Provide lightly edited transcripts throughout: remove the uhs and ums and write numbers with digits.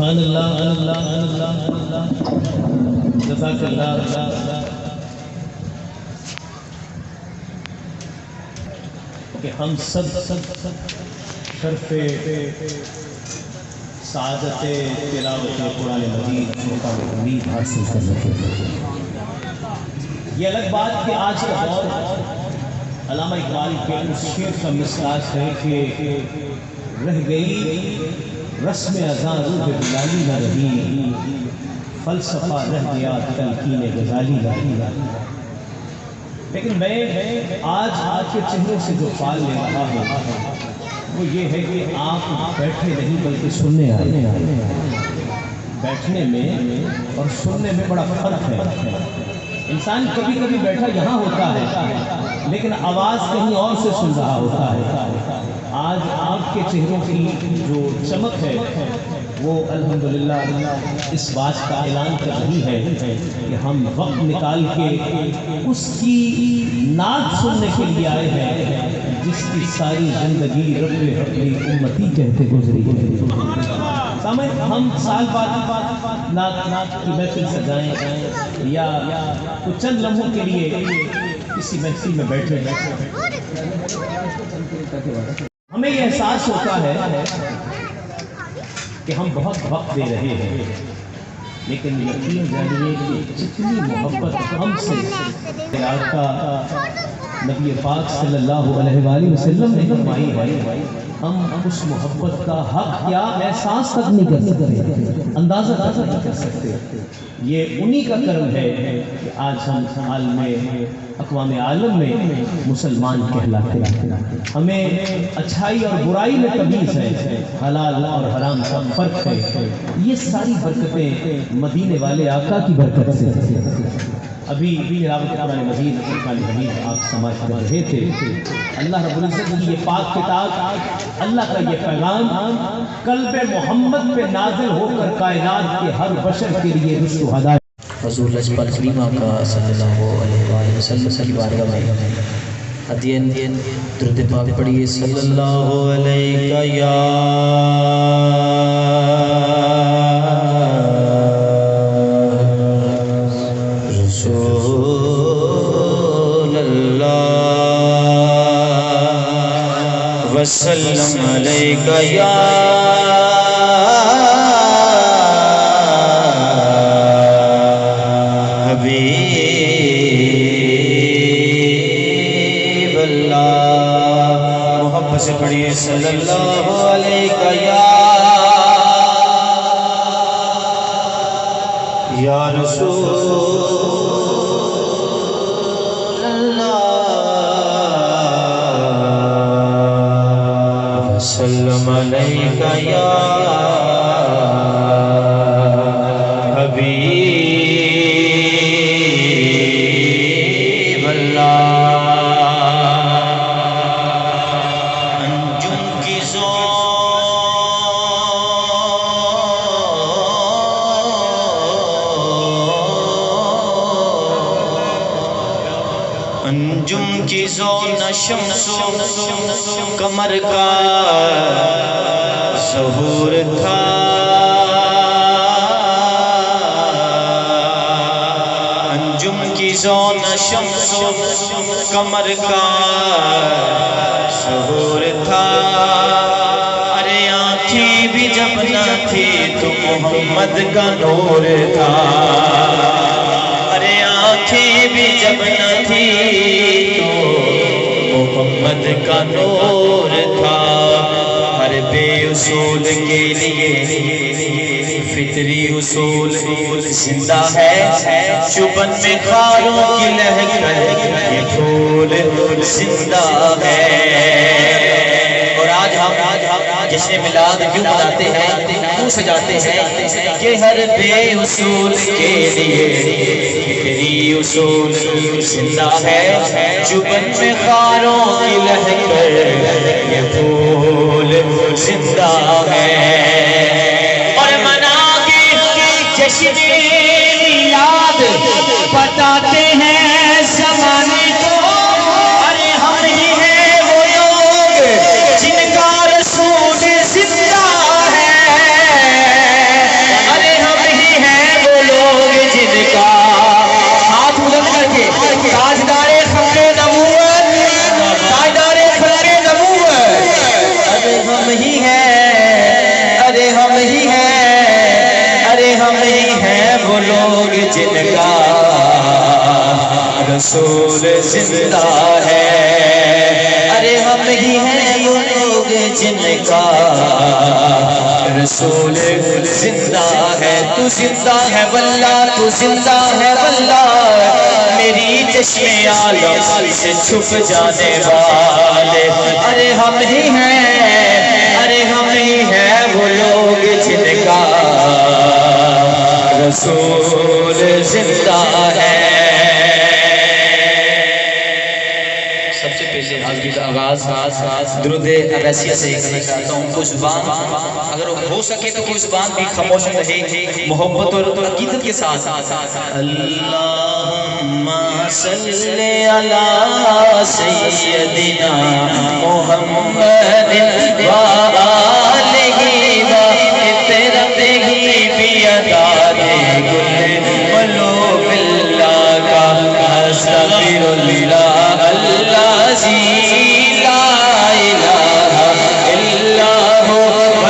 سبحان اللہ جزاک اللہ۔ کہ ہم سب شرف سعادت تلاوت قرآن مجید کا امید حاصل کر سکے۔ یہ الگ بات کہ آج کا دور علامہ اقبال کے اس شعر کا مصراع ہے کہ رہ گئی رسم اذاں روح بلالی نہ رہی، فلسفہ رہ گیا تلقین غزالی نہ رہی۔ لیکن میں آج کے چہروں سے جو فال لے رہا ہوں وہ یہ ہے کہ آپ بیٹھے نہیں بلکہ سننے آئے۔ بیٹھنے میں اور سننے میں بڑا فرق ہے۔ انسان کبھی کبھی بیٹھا یہاں ہوتا ہے لیکن آواز کہیں اور سے سن رہا ہوتا ہے۔ آج آپ کے چہروں کی جو چمک ہے وہ الحمدللہ اس بات کا اعلان کر رہی ہے کہ ہم وقت نکال کے اس کی نعت سننے کے لیے آئے ہیں جس کی ساری زندگی رب اپنی امتی کہتے گزری۔ سامعین، ہم سال بعد نعت کی محفل سجائیں یا کچھ چند لمحوں کے لیے کسی محفل میں بیٹھے ہمیں یہ احساس ہوتا ہے کہ ہم بہت وقت دے رہے ہیں، لیکن یقین جانیے کہ جتنی محبت ہم سے آقا نبی پاک صلی اللہ علیہ وآلہ وسلم نے فرمائی ہے، ہم اس محبت کا حق کیا احساس تک نہیں کر سکتے، اندازہ نہیں کر سکتے۔ یہ انہی کا کرم ہے کہ آج ہم عالم اقوام عالم میں مسلمان کہلاتے ہیں۔ ہمیں اچھائی اور برائی میں تمیز ہے، حلال اور حرام کا فرق ہے۔ یہ ساری برکتیں مدینے والے آقا کی برکت سے۔ ابھی تلاوت قرآن مجید قرآن حمید آپ سماعت کر رہے تھے۔ اللہ رب العزت کی یہ پاک کتاب، اللہ کا یہ پیغام قلب محمد پہ نازل ہو کر کائنات کے ہر بشر کے لیے رشد و ہدایت۔ حضور لجپال کریمہ کا صلی اللہ علیہ وآلہ وسلم کی بارگاہ میں ہدین درود پاک پڑھیے۔ صلی اللہ علیہ یا وسلم علیکہ یا حبیب اللہ۔ محبت سے پڑھیے صلی اللہ علیکہ یا رسول وسلم علیکہ یا حبیب اللہ۔ انجم کی انجم کی زون شمس قمر کا ظہور تھا، انجم کی زون شمس قمر کا ظہور تھا۔ ارے آنکھیں بھی جب نہ تھی تو محمد کا نور تھا، ارے آنکھیں بھی جب نہ تھی تو محمد کا نور تھا۔ ہر بے اصول کے لیے فطری اصول زندہ ہے، چبن میں خاروں کی لہر یہ پھول زندہ ہے۔ اور آج ہم جشن میلاد کیوں مناتے ہیں، کیوں سجاتے ہیں کہ ہر بے اصول کے لیے فطری اصول زندہ ہے، چبن میں خاروں کی لہر یہ پھول زندہ ہے۔ اور مناقب کی جشن میلاد بتاتے ہیں زمانے کو، ارے ہم ہی ہیں وہ لوگ جن کا رسول زندہ ہے۔ رسول زندہ ہے، ارے ہم ہی ہیں وہ لوگ جن کا رسول زندہ ہے۔ تو زندہ ہے واللہ، تو زندہ ہے واللہ، میری چشم عالم سے چھپ جانے والے، ارے ہم ہی ہیں، ارے ہم ہی ہیں وہ لوگ جن کا رسول زندہ ہے۔ سب سے پہلے حاضری کا آغاز درود عیسیہ سے کرنا چاہتا ہوں۔ کوئی زبان اگر ہو سکے تو کوئی زبان بھی خاموش رہے، محبت اور عقیدت کے ساتھ اللہم صلی علی سیدنا محمد وآلہ وعطرتہ بیداد کل قلوب اللہ کا استغفر اللہ الذی لا الہ الا هو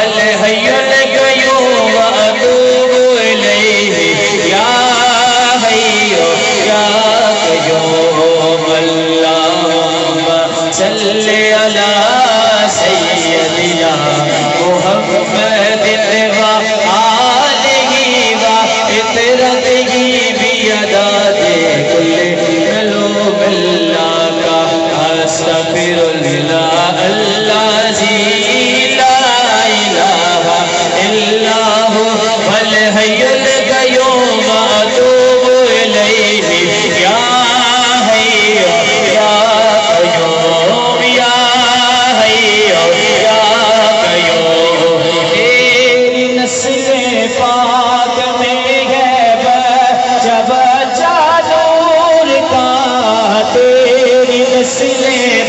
الحی القیوم واتوب الیہ یا حی یا قیوم اللہم صلی علی سیدنا محمد وآلہ وعطرتہ بیداد کل قلوب اللہ کا استغفر اللہ الذی لا الہ الا هو الحی القیوم واتوب الیہ یا حی یا قیوم یا حی یا قیوم۔ تیری نسل پاک میں ہے بچہ بچہ نور کا، تیری نسل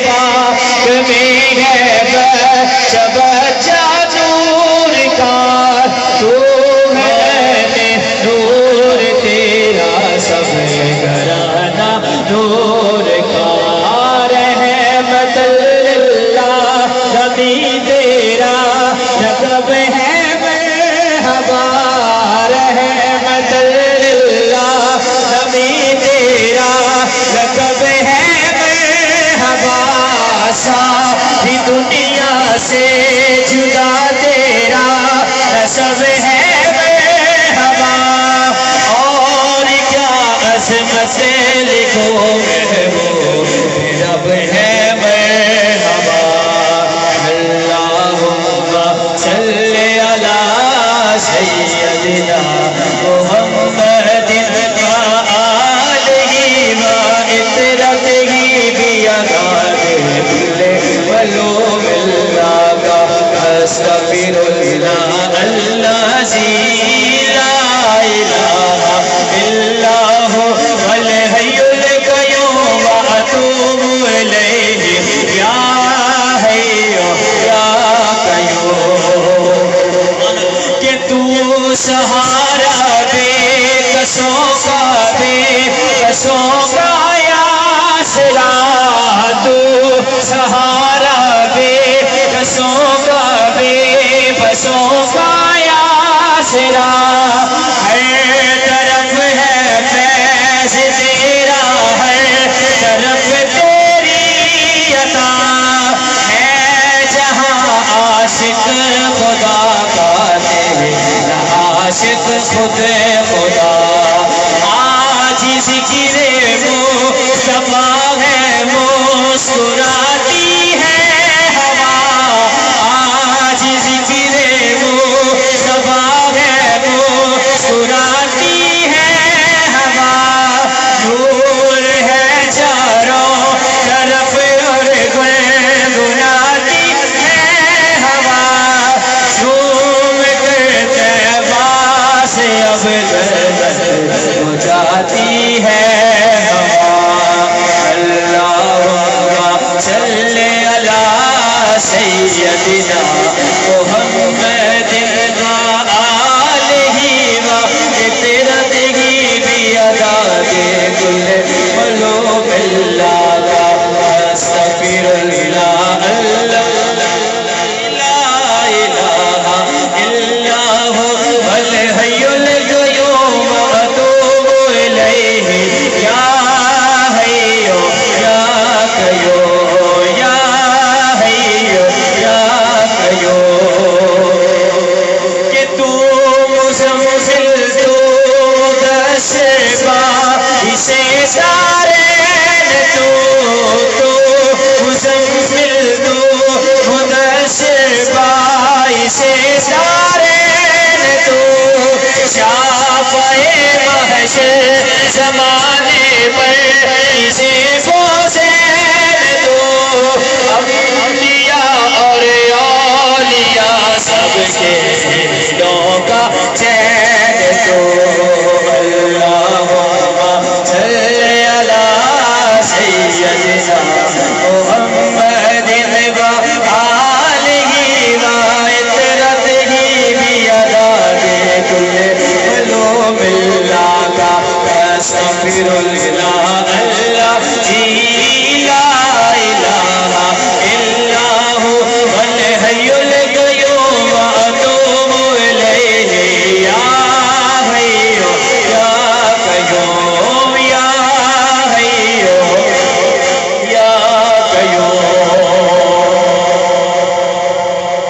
پاک میں ہے بچہ بچہ نور کا، تو ہے نور تیرا سب گھرانہ نور کا، رحمت اللہ نبی تیرا لقب ہے مرحبا، رحمت اللہ نبی تیرا لقب ہے مرحبا، ساری دنیا سے جدا تیرا نسب ہے مرحبا، اور کیا عظمت لکھو محبوب رب ہے مرحبا۔ اللہم صلی علی سیدنا محمد وآلہ وعطرتہ بیداد کل قلوب اللہ کا استغفر اللہ الذی لا الہ الا هو الحی القیوم واتوب الیہ یا حی یا قیوم۔ کہ تو سہارا دے کسوں کا دے کسوں کا آسرا، تو سہارا دے کسوں کا دے بسوں کا آسرا، ہر طرف ہے فیض تیرا، ہر طرف تیری عطا ہے، جہاں عاشق خدا کا تیرا عاشق خود خدا، آج ذکر مصطفیٰ ہے مسکراتی ہے ہوا، آج ذکر مصطفیٰ ہے مسکراتی ہے ہوا، نور ہے چاروں طرف اور گنگناتی ہے ہوا، جھوم کر طیبہ سے اب گردن ہو جاتی ہے ہوا۔ اللہم صلی علی سیدنا محمد وآلہ وعطرتہ بیداد کل قلوب اللہ کا استغفر اللہ لا الہ الا هو الحی القیوم واتوب الیہ سے دارین تو مزمل تو مدثر سے دارین تو شافعِ محشر زمانے پر اسے فوزین تو اولیاء اور اولیاء سب کے دلوں کا چین تو اللہم صلی علی سیدنا محمد و آلہ و عطرتہ بیداد کل علوم اللہ کا استغفر اللہ اللہ جی لا الہ الا هو الحی القیوم واتوب الیہ یا حی یا قیوم یا حی یا قیوم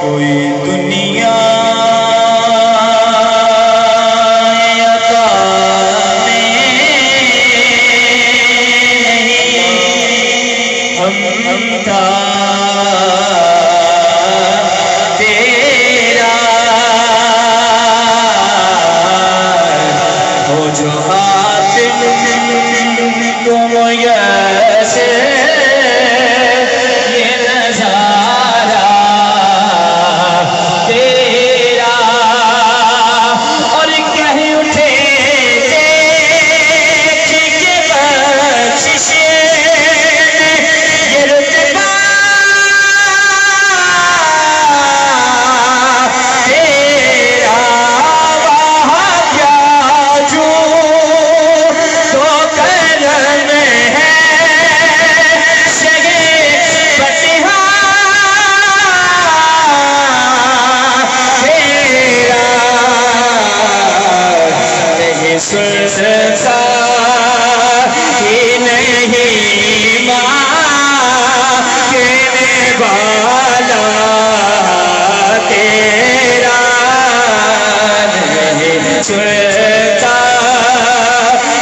کوئی دنیا تیرا ہو جو حاتم کو میسر یہ نظارہ تیرا اور کہہ اٹھے دیکھ کے بخشش یہ رتبہ سنتا ہی نہیں مانگنے والا تیرا نہیں سنتا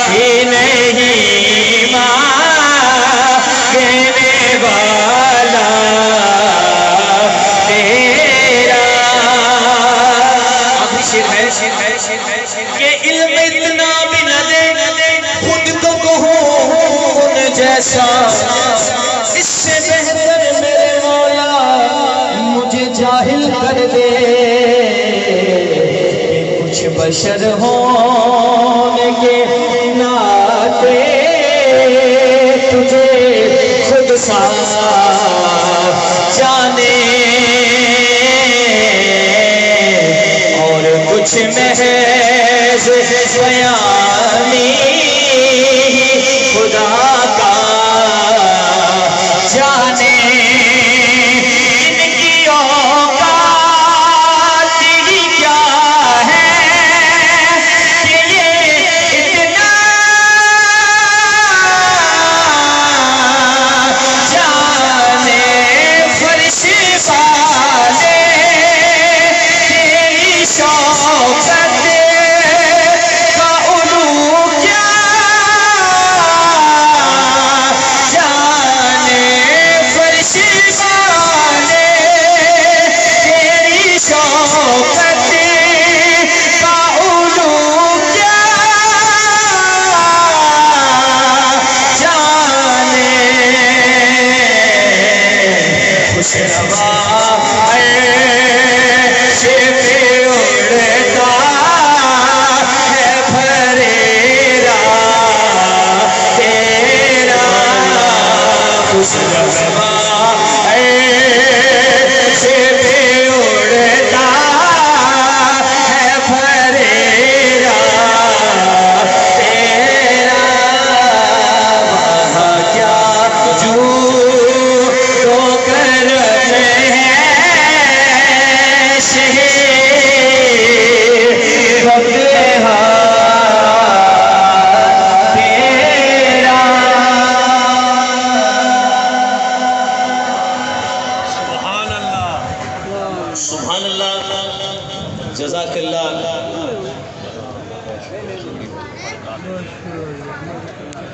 ہی نہیں مانگنے والا تیرا اب شیر ہے کہ علم اتنا بھی نہ دے خود کو کہوں ان جیسا اس سے بہتر میرے مولا مجھے جاہل کر دے کہ کچھ بشر ہونے کے ناطے تجھے خود سا جانے اور کچھ محض بیانی خدا کا جانے ان کی اوقات ہی کیا ہے کہ یہ اتنا جانے فرشتے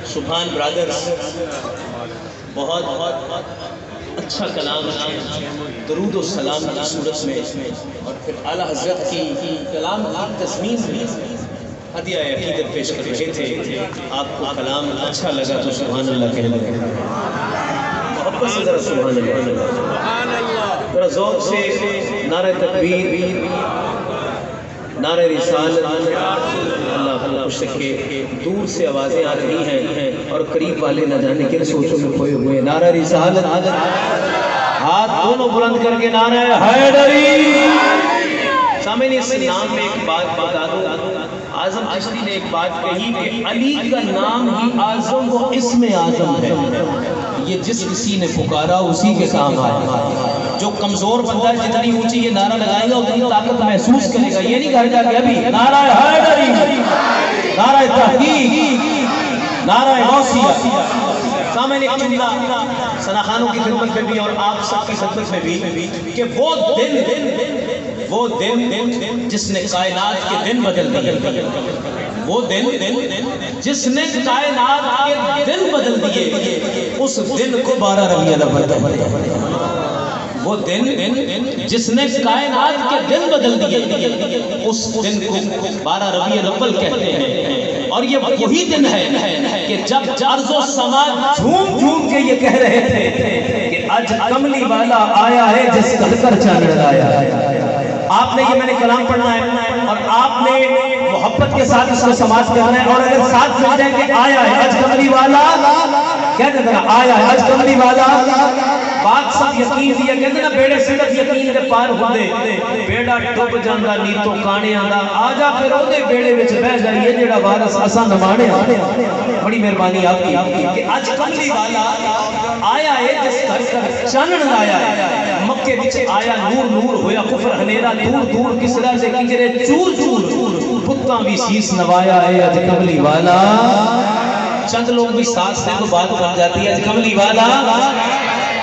سبحان برادرز، بہت اچھا کلام ہے، درود و سلام کی صورت میں، اور پھر اعلیٰ حضرت کی کلام کی تضمین بھی ہدیہ عقیدت پیش کر رہے تھے. آپ کو کلام اچھا لگا تو سبحان اللہ کہہ لگے، محبت سے ذرا سبحان اللہ، ذرا ذوق سے نعرہ تکبیر، نعرہ رسالت. اللہ خوش رکھے. دور سے آوازیں آ رہی ہیں اور قریب والے نہ جانے کن سوچوں میں کھوئے ہوئے. نعرہ رسالت، ہاتھ دونوں بلند کر کے نعرہ حیدری. سامنے اس نام میں ایک بات بتا دوں، اعظم چشتی نے ایک بات کہی کہ علی کا نام ہی اعظم و اسم اعظم ہے. یہ جس کسی نے پکارا اسی کے کام آئے. جو کمزور بندہ ہے جتنی اونچی یہ نعرہ لگائے گا اتنی طاقت محسوس کرے گا. یہ نہیں گھر جا کے ابھی نعرہ حیدری، نعرہ تحقیق، نعرہ غوثیہ. سامنے ایک جملہ ثنا خانوں کی خدمت میں بھی اور آپ سب کی خدمت میں بھی کہ وہ دن جس نے کائنات کے دن بدل دیے، وہ دن جس نے کائنات کے دن بدل دیے، اس دن کو 12 ربیع الاول کہتے ہیں. وہ دن جس نے کائنات کے دن بدل دیے، اس دن کو 12 ربیع الاول کہتے ہیں. اور یہ وہی دن ہے کہ جب ارض و سما جھوم جھوم کے یہ کہہ رہے تھے کہ آج کملی والا آیا ہے جس گھر کر چاند آیا ہے. آپ نے یہ میں نے کلام پڑھنا ہے اور آپ نے محبت کے ساتھ اس کو سماعت کرنا ہے. اور اگر ساتھ مل جائے کہ آیا ہے آج کملی والا، کہتے ہیں آیا ہے آج کملی والا، بات سب یقین دیا. کہتے ہیں نا بیڑے صرف یقین دے پار ہوندے، بیڑا ڈوب جاندا نیتوں کانے آندا. آ جا پھر اودے بیڑے وچ بہ جائیے جڑا وارث اساں نمانے. بڑی مہربانی آپ کی کہ آج کملی والا آیا ہے جس گھر کر چانن آیا ہے. مکے وچ آیا نور نور ہویا کفر ہنیرا دور دور، کسرا سے کنجرے چور چور، بتاں بھی سیس نوایا ہے آج کملی والا. چند لوگ بھی ساتھ سے تو بات بن جاتی ہے آج کملی والا.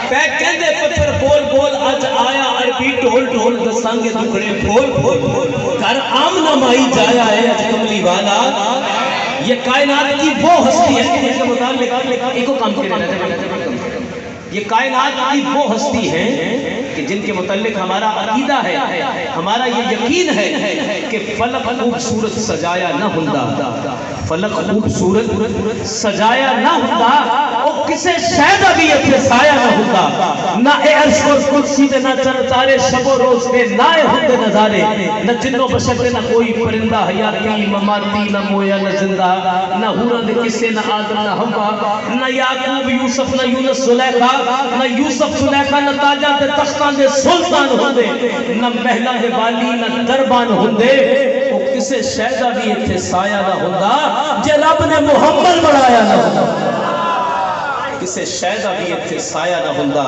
پہ کہندے پتھر بول بول اج آیا عربی ڈھول ڈھول دسانگے ٹکڑے بول بول، گھر آمنہ مائی جایا ہے آج کملی والا. یہ کائنات کی وہ ہستی ہے جس کے متعلق ایک کو کام کرنا. یہ کائنات کی وہ ہستی ہے کہ جن کے متعلق ہمارا عقیدہ ہے، ہمارا یہ یقین ہے کہ فلک خوبصورت سجایا نہ ہوندا، فلک خوبصورت سجایا نہ ہوندا، او کسے شہدہ بھی اتنے سایہ نہ ہوندا. نہ اے عرش و کرسی دے نہ چرتارے شب و روز دے نہ اے ہوندے نظارے، نہ جن و بشر دے نہ کوئی پرندہ حیاتی مماتی نہ مویا نہ زندہ، نہ حوران دے کسے نہ آدم نہ حوا، نہ یعقوب یوسف نہ یونس زلیخا، نہ یوسف زلیخا نہ تاجاں دے تختاں دے سلطان ہوندے، نہ محلاں دے والی نہ دربان ہوندے. او کسے شہدہ بھی اتنے سایہ نہ ہوندا جے رب نے محمد بنایا نہ ہوندا. کسے شہدہ بھی اتنے سایہ نہ ہوندا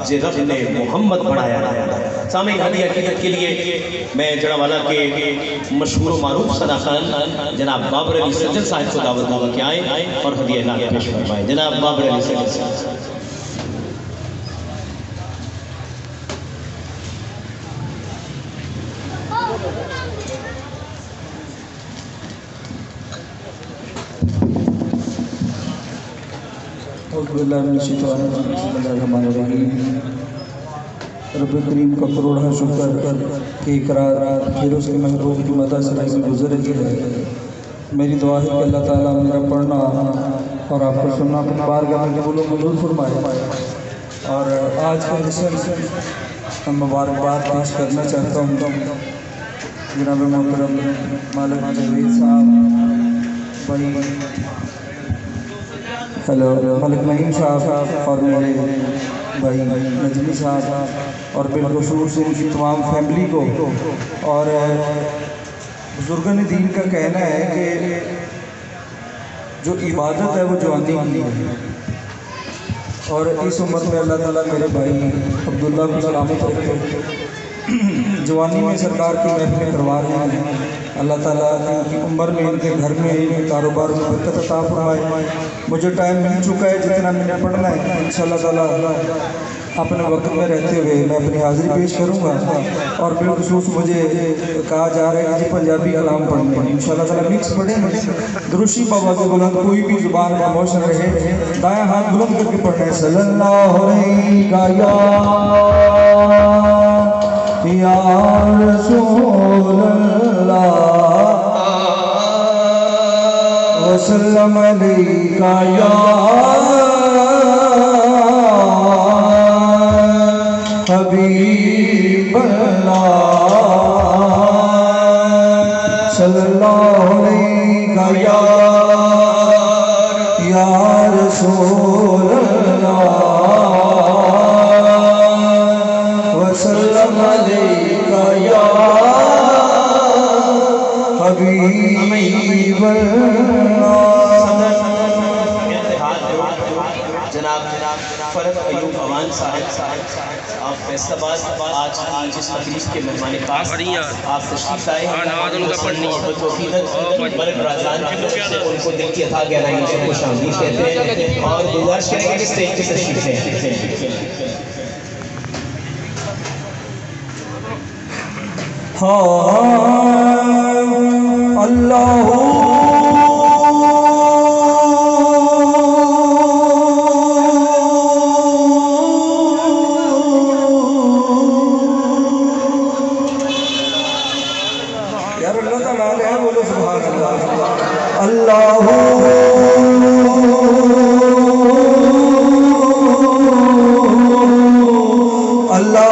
جے رب نے محمد بنایا نہ ہوندا. سامعین ہدیہ عقیدت کے لیے میں جڑا والا کے مشہور و معروف ثنا خان جناب بابر علی سجن صاحب کو دعوت دوں کہ آئیں اور ہدیہ الہیہ پیش فرمائیں. جناب بابر علی سجن صاحب. اعوذ باللہ من الشیطان الرجیم، بسم اللہ الرحمن الرحیم. رب کریم کا کروڑا شکر کہ اقرار پھر اس کے محبوب کی مدد سے میں گزر رہی ہے. میری دعا ہے کہ اللہ تعالیٰ میرا پڑھنا اور آپ کو سننا اپنے بارگاہ میں قبول و منظور فرمائے. اور آج کا حصہ مبارکباد پیش کرنا چاہتا ہوں جناب محترم مالک جاوید صاحب، بڑی ملک نعیم صاحب اور میرے بھائی نجمی صاحب اور بالخصوص ان کی تمام فیملی کو. اور بزرگان دین کا کہنا ہے کہ جو عبادت ہے وہ جوانی کی ہے، اور اس عمر میں اللہ تعالیٰ میرے بھائی عبداللہ کو سلامت رکھے. جوانی میں سرکار کی محفلیں کروا رہے ہیں. اللہ تعالیٰ ان کی عمر میں، ان کے گھر میں، ان کے کاروبار میں برکت عطا فرمائے۔ مجھے ٹائم مل چکا ہے، جتنا میں نے پڑھنا ہے انشاءاللہ تعالیٰ اپنے وقت میں رہتے ہوئے میں اپنی حاضری پیش کروں گا، اور بالخصوص مجھے کہا جا رہا ہے کہ جی پنجابی کلام پڑھنے ہیں، انشاءاللہ تعالیٰ مکس پڑھیں گے۔ درشی بابا کے بلند کوئی بھی زبان خاموش نہ رہے، دائیں ہاتھ بلند کر کے پڑھنا ہے۔ صلی اللہ علیہ یا رسول اللہ وسلم علیکہ یا حبیب اللہ صلی اللہ علیہ یا رسول اللہ وسلم علیکہ یا حبیب اللہ۔ جناب فرد ایوب اوان صاحب، آپ فیصل آباد آج کی جس تقریب کے مہمان خاص آپ تشریف لائے ہیں، محبت و عقیدت بلد راجان ان کو دل کی عطا گہرائیوں سے خوش آمدید کہتے ہیں، اور گزارش کریں گے کہ اسٹیج پہ تشریف لیں۔ اللہ یار اللہ تعالیٰ علیہ بولو سبحان اللہ۔ اللہ اللہ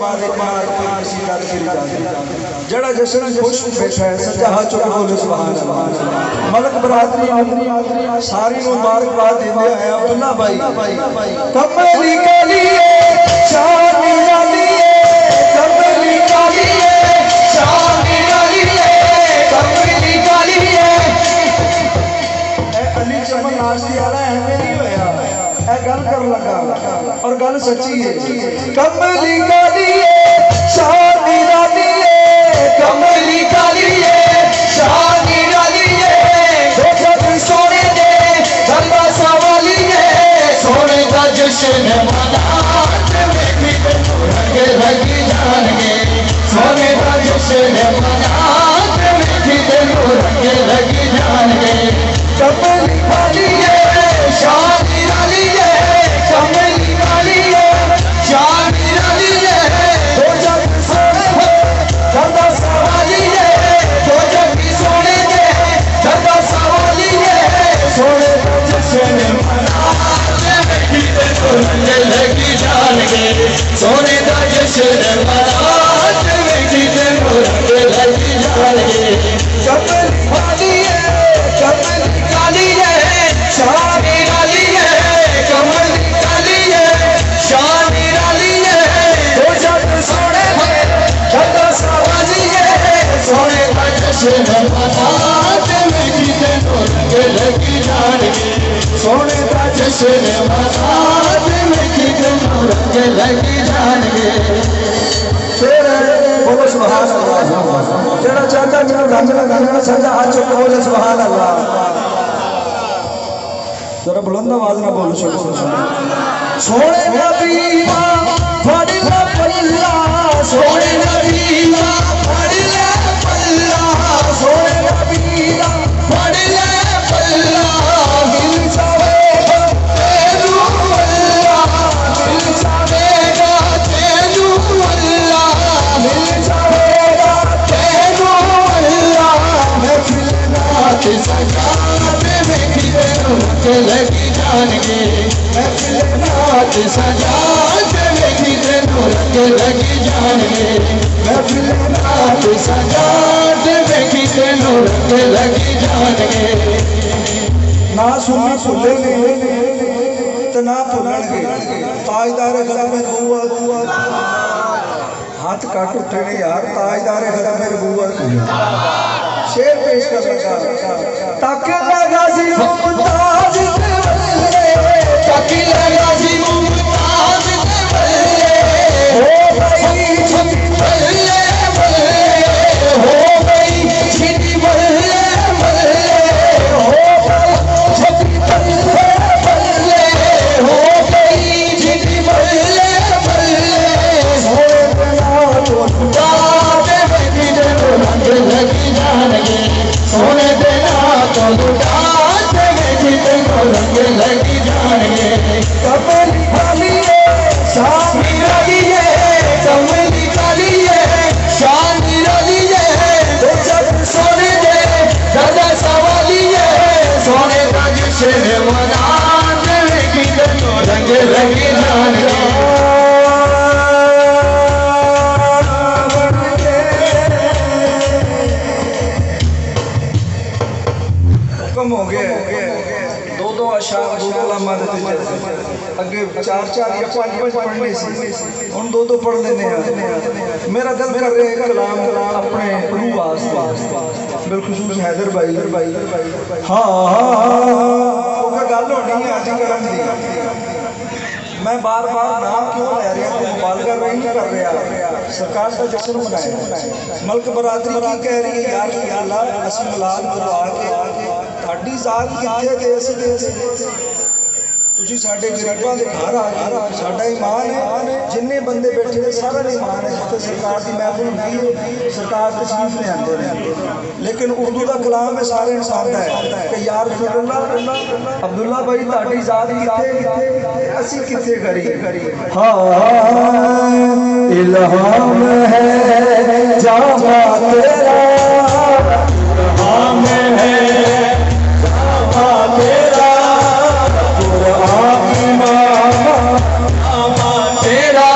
بعد ایک بار کسی کا جڑا جشن خوش بیٹھا ہے سجا ہاتھ چکے بولے سبحان اللہ ملک برادری ساری مبارکباد دیندے ہیں عبداللہ بھائی کملی کالیے شانی علیے کملی کالیے شانی علیے کملی کالیے اے علی چمن ناشتی والا ایویں نہیں ہویا اے گل کر لگا اور گل سچی ہے کملی کالیے شانی علیے کملی کالیے شانی علیے دو جگ سونے دے جلوہ سوالیے سونے دا جشن منا رنگ لگی جان گے سونے دا جشن منا رنگ لگی جان گے کملی کالیے شانی علیے کملی کالیے شانی علیے دو جگ سونے دے جلوہ سوالیے دو جگ سونے دے جلوہ سوالیے سونے دا جشن منا رنگ لگی جان گے سونے دا جشن منا رنگ لگی جان گے کملی کالیے کملی کالیے شانی علیے کملی کالیے شانی علیے دو جگ سونے دے جلوہ سوالیے سونے دا جشن منا رنگ لگی جان گے سونے دا جشن منا رنگ لگی جان گے پھر بولو سبحان اللہ جڑا چاہتا میرا رنگ لگانا سجا ہاتھ چکے بولے سبحان اللہ ذرا بلند آواز نہ بولو سونے نبی پڑھ لے پلہ سونے نبی پڑھ لے پلہ سونے نبی پڑھ لے پلہ مل جاوے گا تینو اللہ مل جاوے گا تینو اللہ مل جاوے گا تینو اللہ محفل نات سجاد ویکھی رنگ لگی جان گے محفل نات سجاد ویکھی رنگ لگی جان گے محفل نات سجاد ویکھی رنگ لگی جان گے نہ سنی بھولے گے تو نہ بھولن گے تاجدار ختم نبوت ہاتھ کٹ اٹھے نے یار تاجدار ختم نبوت شعر پیش کر لگا تاکہ غازی ممتاز کے بلے تاکہ غازی ممتاز کے بلے ہو گئی چھٹی بلے بلے ہو گئی چھٹی بلے بلے ہو گئی چھٹی بلے بلے ہو گئی چھٹی بلے بلے ہوئے بنا تو داد بیٹھی رنگ لگی جان گے سونے دینا تو داد بیٹھی رنگ لگی جان گے کملی کالیے شانی علیے کملی کالیے شانی علیے دو جگ سونے دے جلوہ سوالیے سونے دا جشن منا رنگ لگی جان گے حکم ہو گیا دو اشعار دو علامہ دیتے اگے چار یا پانچ پڑھنے سی ہن دو پڑھ لینے ہیں میرا دل کر رہے کلام اپنے روح واسطے بالخصوص حیدر بھائی ہاں وہ گل ہونی ہے اج کرن دی میں بار نام کیوں لے رہا ہوں مبالغہ نہیں کر رہا سرکار کا جشن منایا ملک برادری کی کہہ رہی ہے یار اللہ اسم ملاد کروا کے تھاڈی ذات کتھے دیس تسی ساڈے غریباں دے گھر آ گئے ساڈا ایمان ہے جننے بندے بیٹھے نے سارا ایمان ہے جتے سرکار دی محفل ہوندی ہے سرکار تشریف لے آندے نے لیکن اردو دا کلام ہے سارے انسان دا ہے کہ یا رسول اللہ عبداللہ بھائی تہاڈی ذات کتھے اسی کتھے غریب ہاں الہام ہے جہاں تیرا الہام ہے جہاں تیرا قرآن امام تیرا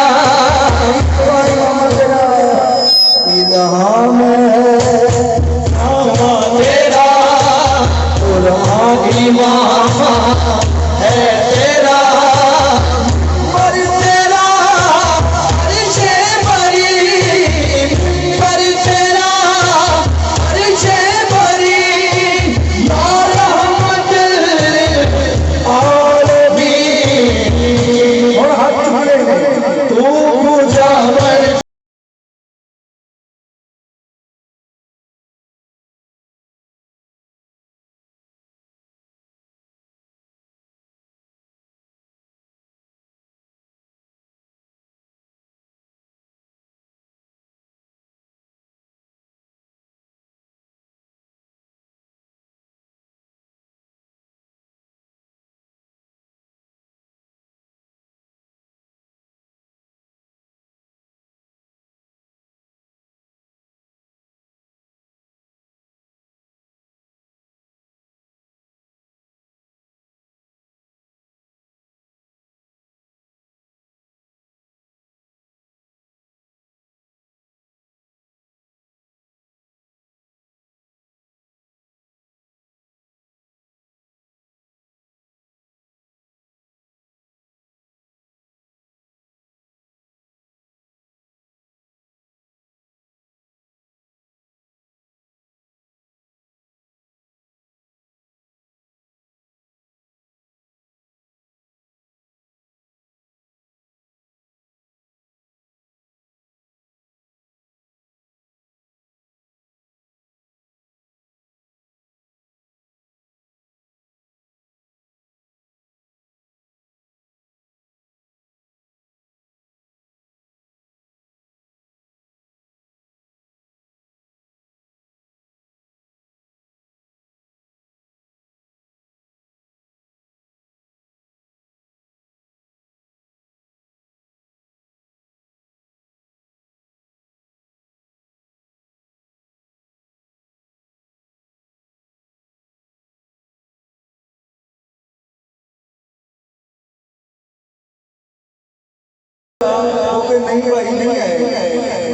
کوئی نہیں بھائی نہیں ہے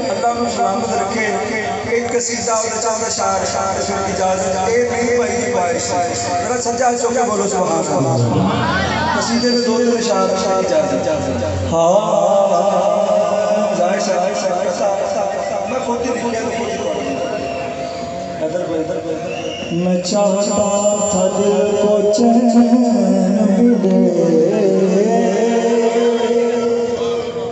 اللہ میں سلامت رکھے ایک قصیدہ اور چاند شعر پھر اجازت اے نہیں بھائی دی بارش ذرا سجا چو کے بولو سبحان اللہ قصیدے میں دو تین اشعار اجازت ہاں ظاہر شاعر میں خود ہی لکھیا تو خود ہی ادھر میں چاہتا تھا دل کو چین ملے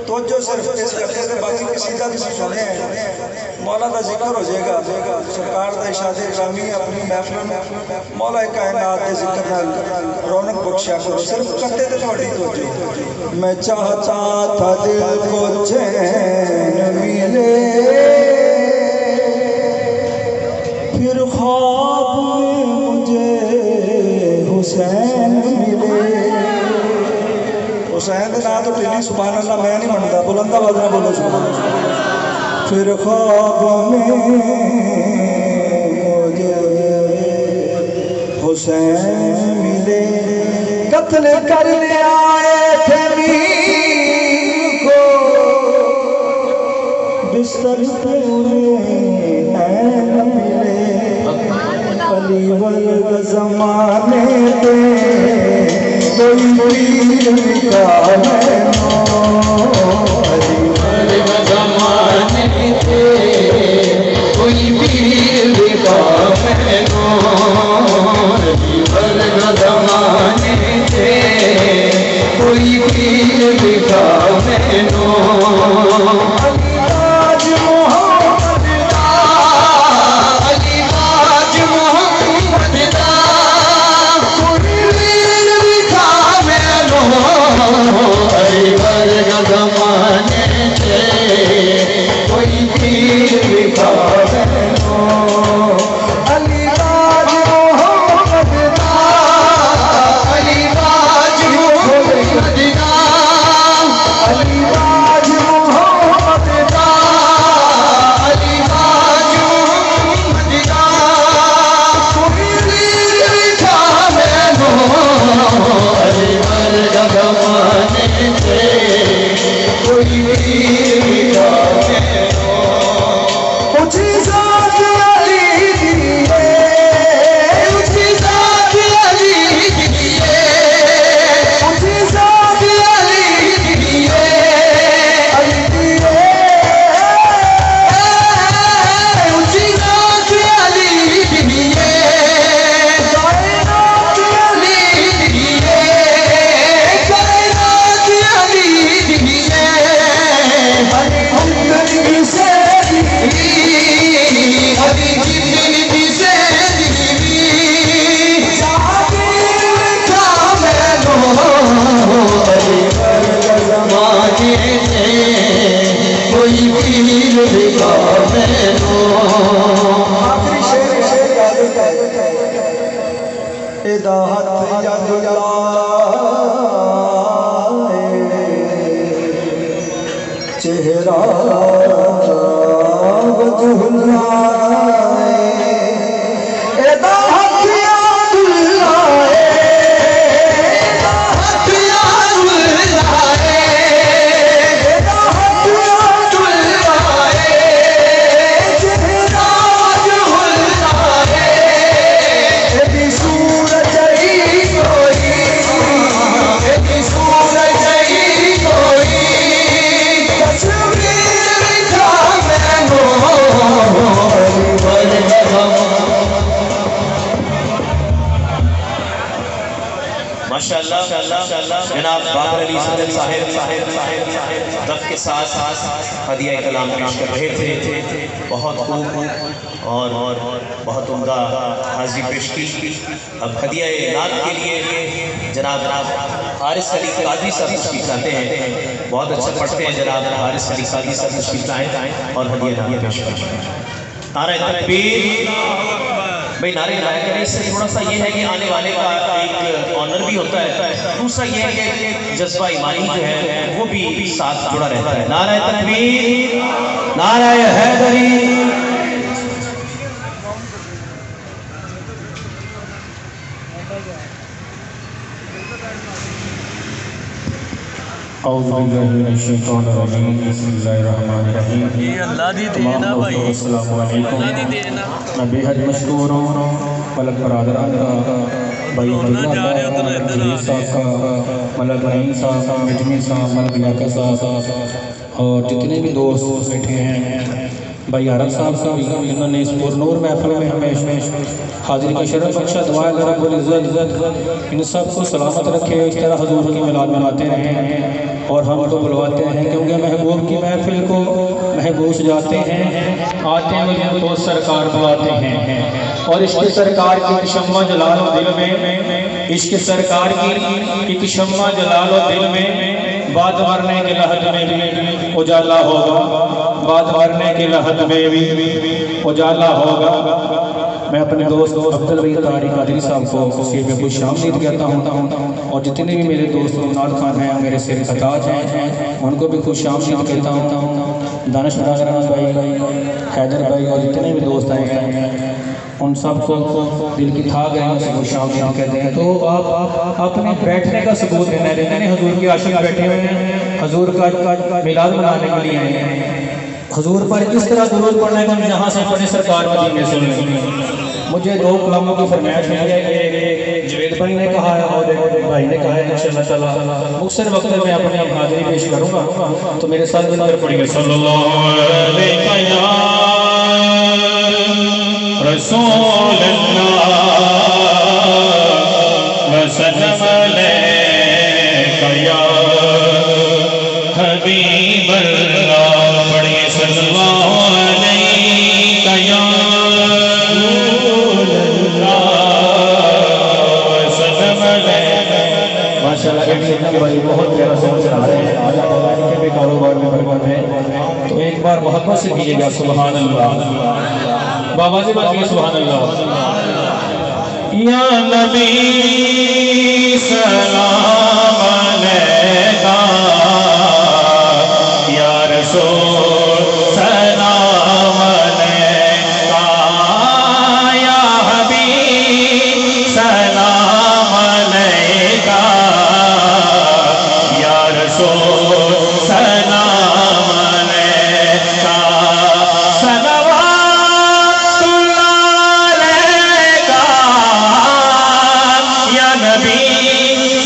توجہ صرف اس کرتے سے باقی قصیدہ بھی سنے ہیں مولا کا ذکر ہو جائے گا سرکار دا ارشاد گرامی اپنی محفل میں مولا کائنات کے ذکر نال رونق بخشیا کرو صرف کرتے تے تھوڑی توجہ میں چاہتا تھا دل کو چین ملے پھر خواب میں مجھے حسین ملے حسین دے نام تو ٹلی سبحان اللہ میں نہیں منتا بلند آواز میں بولو سبحان اللہ پھر خواب میں مجھے حسین ملے قتل کرنے آئے تھے میر کو بستر پہ انہیں عین ملے علی ورگ زمانے دے کوئی پیر نکالے علی ورگ زمانے دے کوئی پیر نکالے علی ورگ زمانے دے کوئی پیر نکالے چہرہ وجہ جناب بابر علی صاحب دف کے ساتھ ہدیہ کلام پیش کر رہے تھے بہت خوب اور بہت عمدہ حاضری پیش کی اب ہدیہ نعت کے لیے جناب حارث علی قادری صاحب تشریف لاتے ہیں بہت اچھا پڑھتے ہیں جناب حارث علی قادری صاحب تشریف لائیں اور ہدیہ نعت پیش کریں نعرہ تکبیر بھئی نعرہ لائے کریں اس سے تھوڑا سا یہ ہے کہ آنے والے کا ایک آنر بھی ہوتا ہے دوسرا یہ ہے کہ جذبہ ایمانی جو ہے وہ بھی ساتھ جڑا رہتا ہے نعرہ تکبیر نعرہ حیدری اعوذ باللہ من الشیطان الرجیم بسم اللہ الرحمن الرحیم تمام دوستوں السلام علیکم میں بے حد مشکور ہوں ملک برادران کا بھائی عبداللہ جلیل صاحب کا ملک نعیم صاحب کا مجمی صاحب ملک لیاقت صاحب اور جتنے بھی دوست بیٹھے ہیں بھائی عرب صاحب بھی انہوں نے اس پرنور محفل میں ہمیں حاضری کا شرف بخشا دعا ہے رب العزت ان سب کو سلامت رکھے اس طرح حضور کی میلاد مناتے رہیں اور ہم کو بلواتے ہیں کیونکہ محبوب کی محفل کو محبوب سجاتے ہیں آتے ہیں تو سرکار بلاتے ہیں اور عشق سرکار کی شمع جلال و دل میں عشق سرکار کی ایک شمع جلال و دل میں بعد مرنے کے لحظ میں بھی اجالا ہوگا بعد مرنے کے لحظ میں بھی اجالا ہوگا میں اپنے دوست عبدالبی طارق قادری صاحب کو سیر میں خوش آمدید کہتا ہوں اور جتنے بھی میرے دوست نال خان ہیں میرے سر خطاج ہیں ان کو بھی خوش آمدید کہتا ہوں دانش برادران بھائی حیدر بھائی اور جتنے بھی دوست آئے ہیں ان سب کو دل کی تھا گئے ہیں خوش آمدید کہتے ہیں تو آپ اپنے بیٹھنے کا ثبوت دینا رہتے ہیں حضور کی عاشق بیٹھے ہوئے ہیں حضور کا میلاد منانے کے لیے ہیں حضور پر اس طرح درود پڑھنے کا جہاں سے پڑھے سرکار مدینے سے مجھے دو کلاموں کی فرمائش ہے ایک جوید بھائی نے کہا ہے اور ایک بھائی نے کہا ہے انشاءاللہ تعالی مختصر وقت میں اپنی حاضری پیش کروں گا تو میرے ساتھ مل کر پڑھیں گے صلی اللہ علیہ رسول اللہ وسلم علیہ یا حبیب اللہ پڑھیں صلی اللہ علیہ یا رسول اللہ وسلم علیہ ماشاءاللہ ایک بھائی بہت پیارا سونگ چلا رہے ہیں آج اللہ کے بھی کاروبار میں برکت ہے تو ایک بار محبت سے کیجئے گا سبحان اللہ بابا سے بات کیے سبحان اللہ یا نبی سلام علیکہ یا رسول سلام علیکہ یا حبیب سلام علیکہ یا رسول سلام علیکہ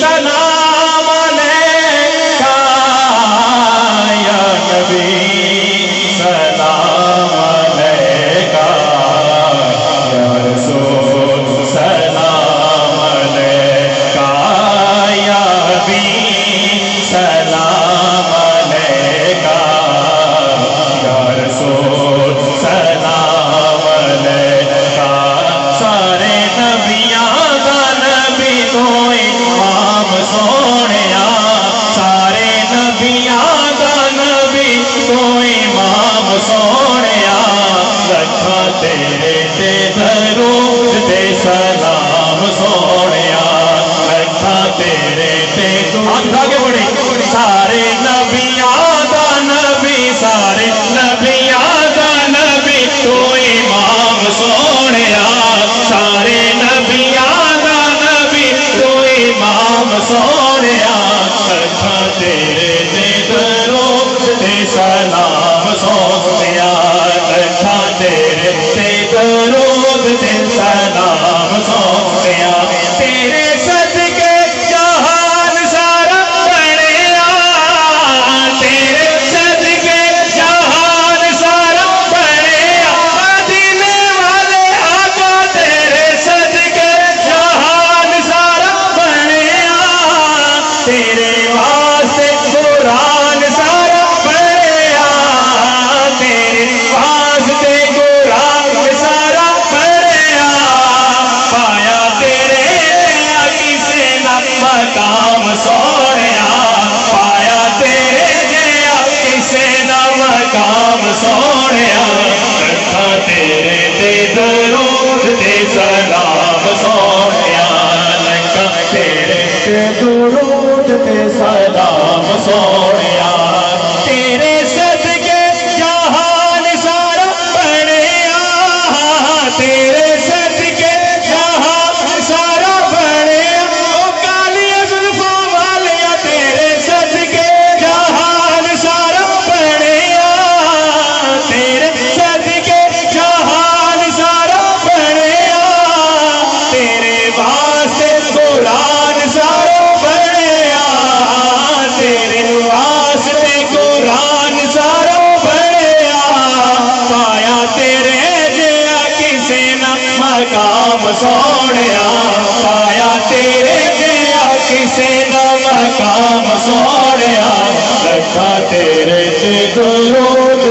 سلام علیکہ یا نبی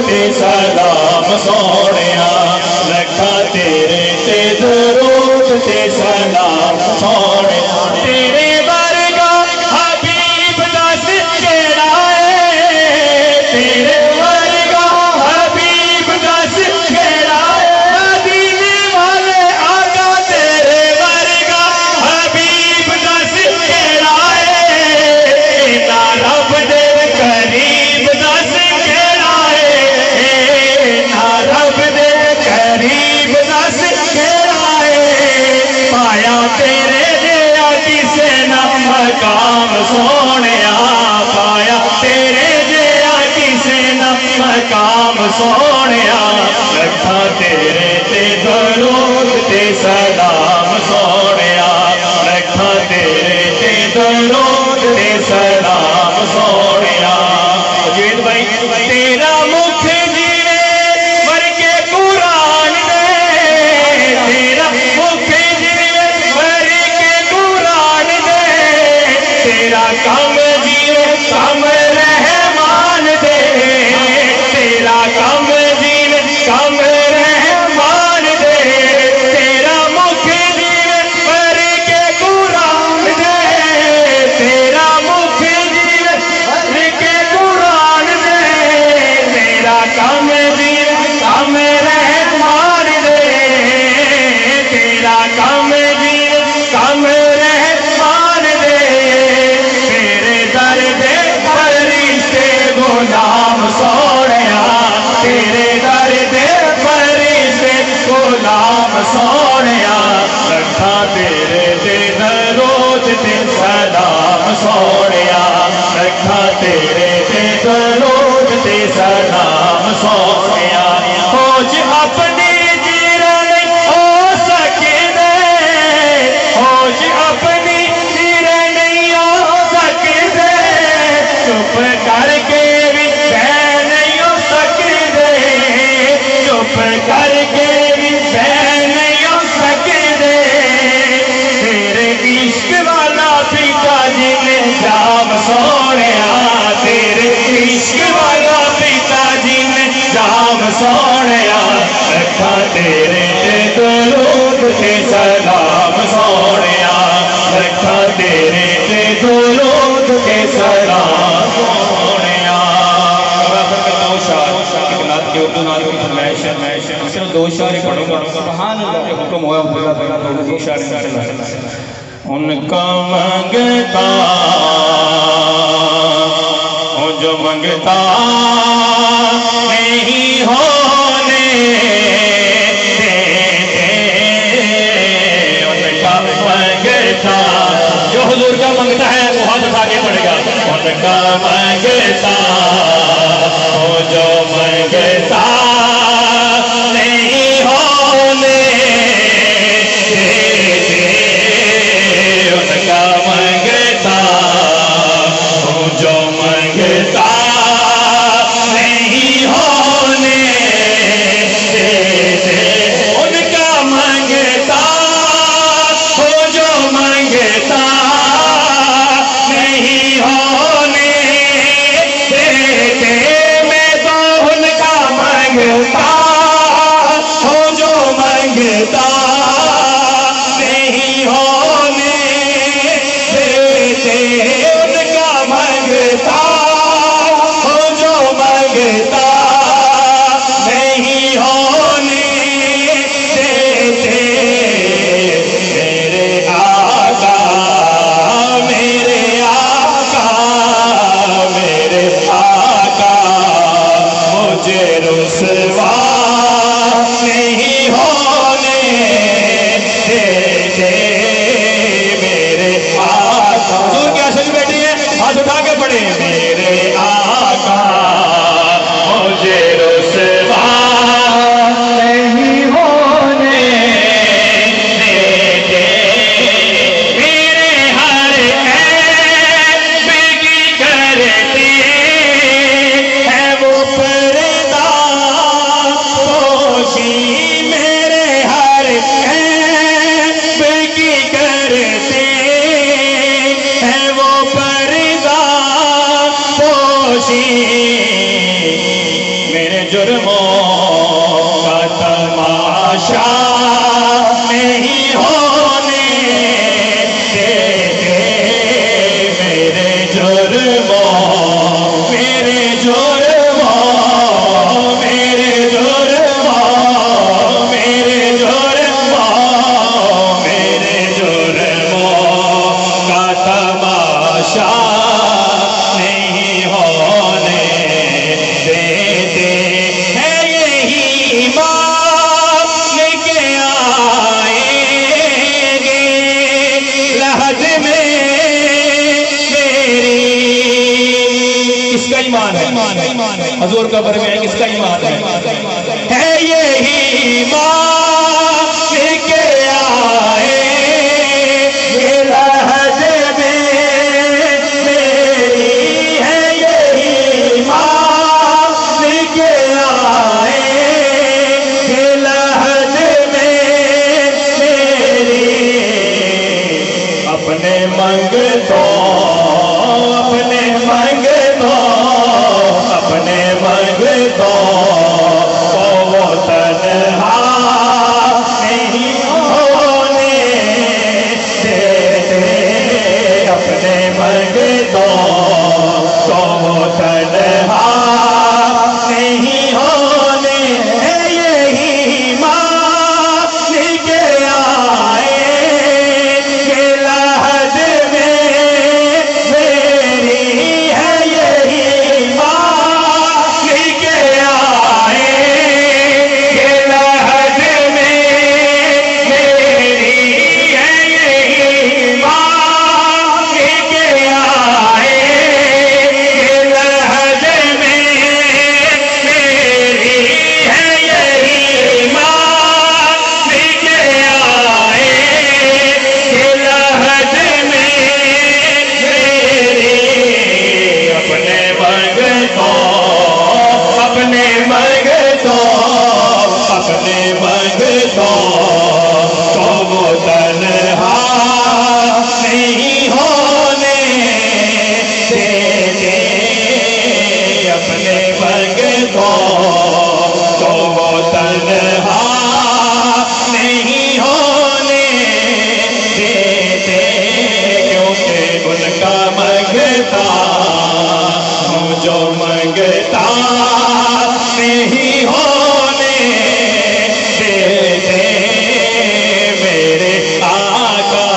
تے سلام سونیا رکھا تیرے تے درود تے سلام سونیا تیرے ورگا حبیب دس کیڑا ہے تیرے ورگا حبیب دس کیڑا ہے مدینے والے آقا تیرے ورگا حبیب دس کیڑا ہے نا رب دے قریب دس کیڑا ہے نا رب دے قریب دس کیڑا ہے پایا تیرے جیا کسے نہ مقام سونیا پایا تیرے جیا کسے نہ مقام سونیا رکھا تیرے تے درود تے سلام سونیا رکھا تیرے تے درود تے سلام سونیا جیت بھائی تیرا مکھ جیوے مر کے قرآن دے تیرا مکھ جیوے مر کے قرآن دے تیرا کم جیوے کم رحمان دے تیرا کم جیوے کم رحمان دے تیرا مکھ جیوے مر کے قرآن دے تیرا مکھ جیوے مر کے قرآن دے تیرا کم جیوے کم رحمان دے تیرا کم جیوے کم رحمان دے تیرے در دے فرشتے غلام سونیا تیرے در دے فرشتے غلام سونیا رکھا تیرے تے درود تے سلام سونیا رکھا تیرے تے درود تے سلام سونیا فوج اپنی جیرن ہو سکدے فوج اپنی جیرن نہیں ہو سکدے چپ کر کے بھی بہ نہیں ہو سکدے چپ کر کے بھی بہ نہیں ہو سکدے تیرے عشق والا پیتا جی نے جام سونیا تیرے عشق والا پیتا جی نے جام سونیا رکھا تیرے تے درود تے سلام سونیا رکھا تیرے تے درود تے سلام سونیا برابر کرتا ہوں شعر ایک نعت کے اردو نعت کی فرمائش ہے صرف دو شعر ہی پڑھوں گا سبحان اللہ حکم ہوا دو شعر ان کا منگتا ہوں جو منگتا نہیں ہونے دیتے ان کا منگتا جو حضور کا منگتا ہے وہ ہاتھ اٹھا کے پڑے گا ان کا منگتا ہوں جو منگتا نہیں ہونے دیتے ان کا منگتا ہوں جو منگتا نہیں ہونے تماشا نہیں ہونے دیتے میرے جرموں میرے جرموں میرے جرموں میرے جرموں میرے جرموں کا تماشا نہیں ہونے دیتے ہیں یہی امام لے کے آئیں گے لحد میں میری کس کا ایمان ہے حضور قبر میں کس کا ایمان ہے یہی امام لے کے آئیں گے لحد میں میری ہے یہی امام لے کے آئیں گے لحد میں میری اپنے منگتوں اپنے منگتوں اپنے منگتوں کو وہ تنہا نہیں ہونے دیتے اپنے منگتوں کو وہ تنہا نہیں ہونے یہی ماں لے کے آئے کہ لحد میں میری ہے یہی ماں لے کے آئے کہ لحد میں میری ہے یہی ماں لے کے آئے کہ لحد میں میری ہے یہی ماں لے کے آئے کہ لحد میں میری اپنے منگتوں اپنے منگتوں اپنے منگتوں کو وہ تنہا نہیں ہونے دیتے اپنے منگتوں کو وہ تنہا نہیں ہونے دیتے کیونکہ ان کا منگتا ہوں جو منگتا نہیں ہونے دیتے میرے آقا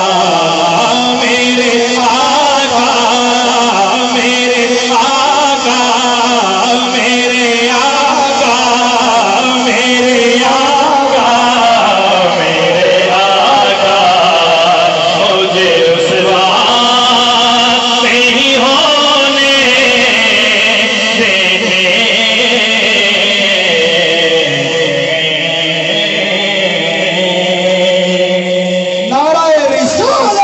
میرے آقا میرے آقا میرے آقا میرے آقا میرے آقا مجھے رسوا نہیں ہونے دیتے نعرہ رسالت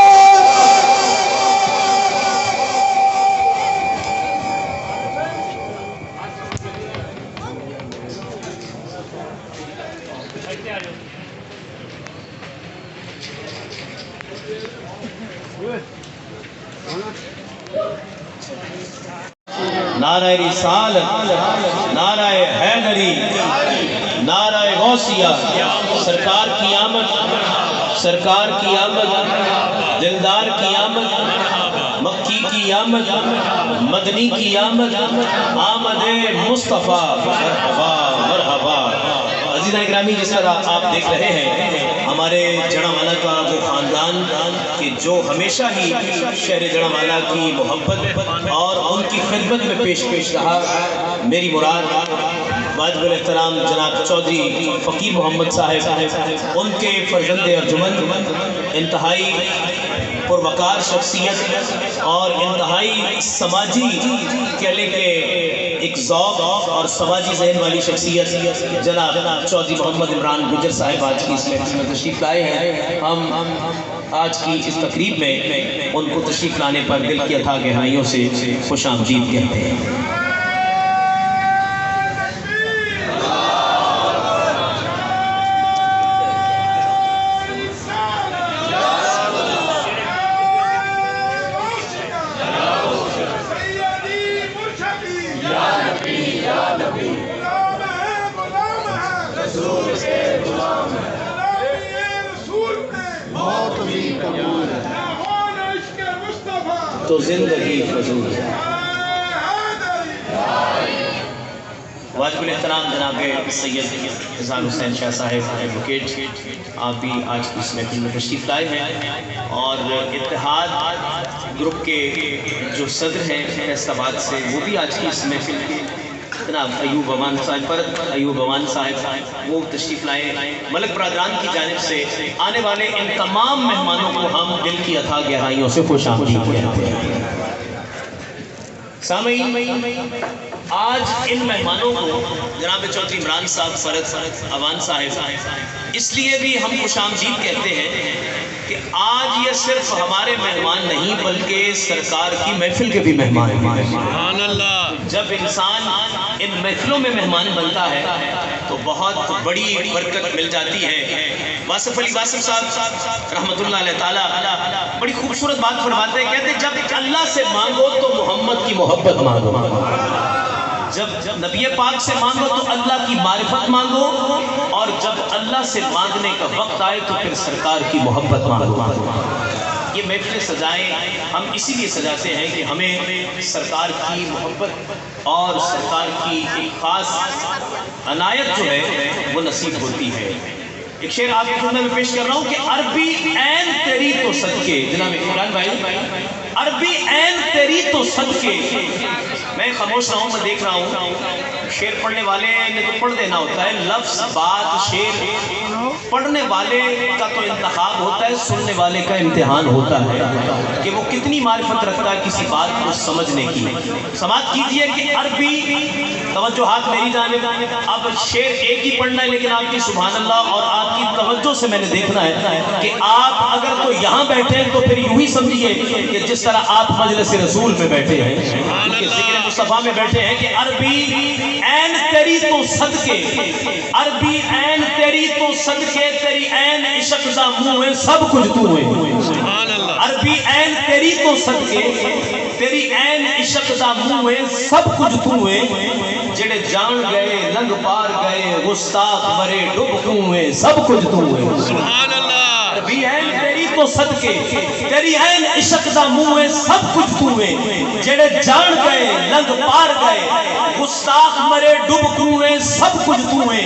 نعرہ رسالت نعرہ حیدری نعرہ غوثیہ سرکار کی آمد سرکار کی آمد دلدار کی آمد مکی کی آمد مدنی کی آمد آمد مصطفیٰ مرحبا مرحبا عزیزان اکرامی جس طرح آپ دیکھ رہے ہیں ہمارے جڑاوالا کا وہ خاندان کہ جو ہمیشہ ہی شہر جڑاوالا کی محبت اور ان کی خدمت میں پیش رہا میری مراد واجب الاحترام جناب چودھری فقیر محمد صاحب ان کے فرزند ارجمند انتہائی پروقار شخصیت اور انتہائی سماجی کہلے کے ایک ذوق اور سماجی ذہن والی شخصیت جناب چودھری محمد عمران گجر صاحب آج کی اس محفل میں تشریف لائے ہیں ہم آج کی اس تقریب میں ان کو تشریف لانے پر دل کی اتھاہ گہرائیوں سے خوش آمدید کہتے ہیں غلام ہے رسول کے غلام تو زندگی فضول ہے۔ واجب الاحترام جناب سید اظہار حسین شاہ صاحب ایڈوکیٹ، آپ بھی آج کی اس محفل میں تشریف لائے ہیں، اور اتحاد گروپ کے جو صدر ہیں فیصل آباد سے، وہ بھی آج کی اس محفل کے جناب ایوب امان صاحب وہ تشریف لائے۔ ملک برادران کی جانب سے آنے والے ان تمام مہمانوں کو ہم دل کی اتھا گہرائیوں سے خوش آمدید کہتے ہیں۔ سامعین، آج ان مہمانوں کو جناب چودھری عمران صاحب، فرد امان صاحب اس لیے بھی ہم خوش آمدید کہتے ہیں کہ آج یہ صرف ہمارے مہمان نہیں بلکہ سرکار کی محفل کے بھی مہمان ہیں۔ سبحان اللہ۔ جب انسان ان محفلوں میں مہمان بنتا ہے تو بہت بڑی برکت مل جاتی ہے۔ واصف علی واصف صاحب رحمۃ اللہ علیہ تعالیٰ بڑی خوبصورت بات فرماتے ہیں، کہتے ہیں جب اللہ سے مانگو تو محمد کی محبت مانگو، جب نبی پاک سے مانگو تو اللہ کی معرفت مانگو، اور جب اللہ سے مانگنے کا وقت آئے تو پھر سرکار کی محبت مانگو۔ یہ محفلیں سجائیں ہم اسی لیے سجاتے ہیں کہ ہمیں سرکار کی محبت اور سرکار کی ایک خاص عنایت جو ہے وہ نصیب ہوتی ہے۔ ایک شعر آپ کے خدمت میں پیش کر رہا ہوں کہ عربی عین تیری تو صدقے، جناب عمران بھائی، عربی عین تیری تو صدقے، میں خاموش رہا ہوں، میں دیکھ رہا ہوں شعر پڑھنے والے نے تو پڑھ دینا ہوتا ہے، لفظ بات شعر پڑھنے والے کا تو انتخاب ہوتا ہے، سننے والے کا امتحان ہوتا ہے کہ وہ کتنی معرفت رکھتا ہے کسی بات کو سمجھنے کی۔ سماعت کیجئے کہ عربی، توجہ ہاتھ میری جانب، اب شعر ایک ہی پڑھنا ہے لیکن آپ کی سبحان اللہ اور آپ کی توجہ سے میں نے دیکھنا ہے کہ آپ اگر تو یہاں بیٹھے ہیں تو پھر یوں ہی سمجھیے کہ جس طرح آپ مجلس رسول میں بیٹھے ہیں، ذکر مصطفیٰ میں بیٹھے ہیں، کہ عربی عین تیری تو صدقے، عربی عین تیری تو صدقے، تیری عین عشق دا منہ ہے سب کچھ تو ہے، عربی عین تیری تو صدقے، تیری عین عشق دا منہ ہے سب کچھ تو ہے، جڑے جان گئے لنگ پار گئے گستاخ مرے ڈب کنویں سب کچھ تو ہے۔ سبحان اللہ۔ عربی عین تیری تو صدقے، تیری عین عشق دا منہ ہے سب کچھ تو ہے، جڑے جان گئے لنگ پار گئے گستاخ مرے ڈب کنویں سب کچھ تو ہے،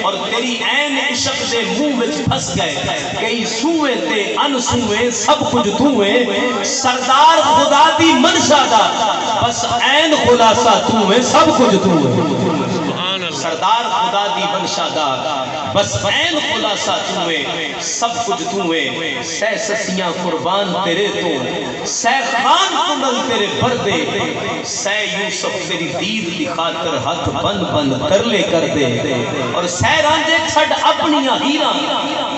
اور تیری عین عشق دے منہ وچ پھس گئے کئی سوئے تے ان سوئے سب کچھ تو ہے، سردار خدا دی منشا دا بس عین خلاصہ تو ہے سب کچھ تو ہے، سردار خدا دی منشا دا بس عین خلاصہ تو ہے سب کچھ تو ہے، سہ سسیاں قربان تیرے تو سہ خان کنل تیرے پردے، سہ یوسف تیری دید دی خاطر ہاتھ بند بند ترلے کر دے، اور سہ رانجے چھڑ اپنیاں ہیراں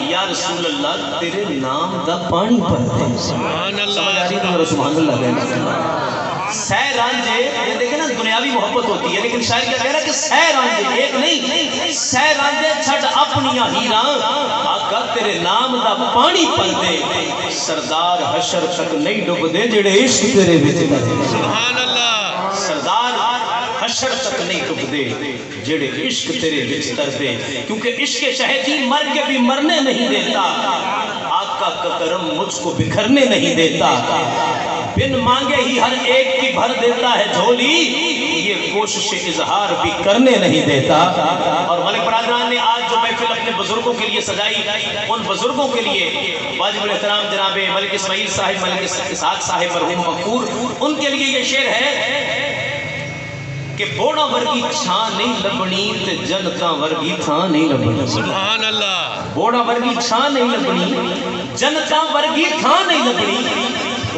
یا رسول اللہ تیرے نام دا پانی پر دے۔ سبحان اللہ۔ سمجھ آ رہی تو سبحان اللہ کہنا۔ سہ رانجے، یہ دیکھیں نا دنیاوی محبت ہوتی ہے لیکن شاعر کیا کہہ رہا ہے کہ سہ رانجے ایک نہیں، سہ رانجے چھڑ اپنیاں ہیراں آقا تیرے نام دا پانی پل دے، سردار حشر تک نہیں ڈب دے جڑے عشق تیرے وچ کرے۔ سبحان اللہ۔ سردار حشر تک نہیں ڈب دے جڑے عشق تیرے وچ کر دے، کیونکہ عشق شہدی مر کے بھی مرنے نہیں دیتا، آقا کا کرم مجھ کو بکھرنے نہیں دیتا، بن مانگے ہی ہر ایک کی بھر دیتا ہے جھولی، یہ کوشش اظہار بھی کرنے نہیں دیتا۔ اور ملک برادران نے آج جو محفل اپنے بزرگوں کے لیے سجائی، ان بزرگوں کے لیے واجب الاحترام جناب ملک اسماعیل صاحب، ملک اسحاق صاحب مرحوم مغفور، ان کے لیے یہ شعر ہے کہ بوڑا ورگی چھان نہیں لبنی تے جنتاں ورگی تھان نہیں لبنی۔ سبحان اللہ۔ بوڑا ورگی چھان نہیں لبنی جنتاں ورگی تھان نہیں لبنی،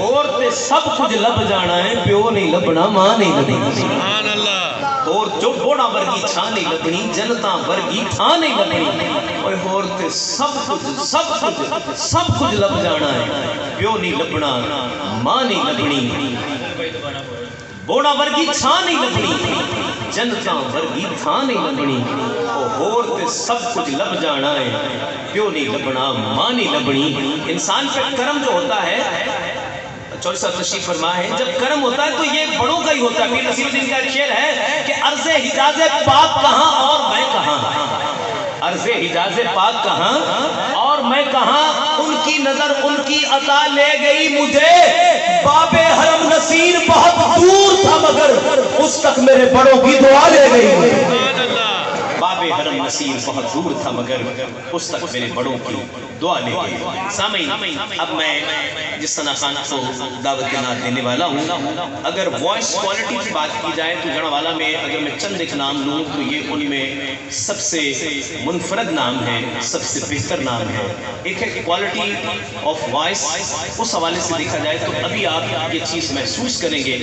اور تے سب کچھ لب جانا ہے پیو نہیں لبنا ماں نہیں لبنی۔ سبحان اللہ۔ اور جو بوڑا ورگی چھان نہیں لبنی جنتاں ورگی تھان نہیں لبنی، اور تے سب کچھ لب جانا ہے پیو نہیں لبنا ماں نہیں لبنی، بوڑا ورگی چھان نہیں لبنی جنتاں ورگی تھان نہیں لبنی، اور تے سب کچھ لب جانا ہے پیو نہیں لبنا ماں نہیں لبنی۔ انسان پہ کرم جو ہوتا ہے، چوری صاحب تشریف فرما ہے، جب کرم ہوتا ہے تو یہ بڑوں کا ہی ہوتا ہے۔ پیر نصیر الدین کا شعر ہے کہ عرض حجاز پاک کہاں اور میں کہاں، عرض حجاز پاک کہاں اور میں کہاں، ان کی نظر ان کی عطا لے گئی مجھے، باب حرم نصیر بہت دور تھا مگر اس تک میرے بڑوں کی دعا لے گئی مجھے۔ باب حرم نصیر بہت دور تھا مگر اس تک میرے بڑوں کی دعا لے گئی۔ سامعین، اب میں جس طرح خان کو دعوت نعت دینے والا ہوں، اگر وائس کوالٹی کی بات کی جائے تو جڑوالا میں اگر میں چند ایک نام لوں تو یہ ان میں سب سے منفرد نام ہے، سب سے بہتر نام ہے۔ ایک ہے کوالٹی آف وائس، اس حوالے سے دیکھا جائے تو ابھی آپ یہ چیز محسوس کریں گے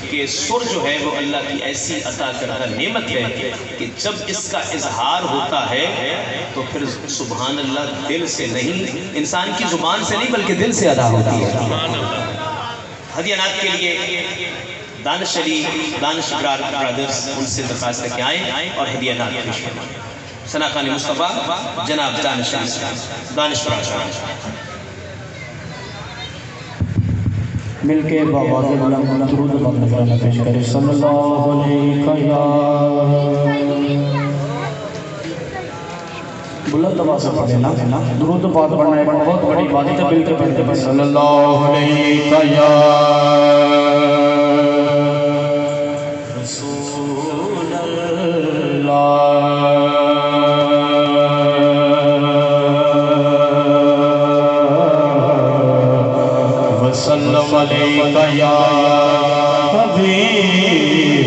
کہ سر جو ہے وہ اللہ کی ایسی عطا کردہ نعمت ہے کہ جب اس کا اظہار ہوتا ہے تو پھر سبحان اللہ دل سے نہیں، انسان کی زبان سے نہیں بلکہ دل سے ادا ہوتی ہے۔ ہدیہ نعت کے لیے دانش علی دانش برادرز ان سے درخواست کر کے آئیں اور ہدیہ نعت پیش کریں۔ ثنا خان مصطفیٰ جناب دانش علی دانش برادرز مل کے بابا کے بلند درود پاک نذرانہ پیش کرے صلی اللہ علیہ یا بلند آواز سے پڑھے نا، درود پاک پڑھنا ہے بہت بڑی بات ہے، مل کے پڑھتے ہیں صلی اللہ علیہ یا رسول اللہ وسلم علیہ یا حبیب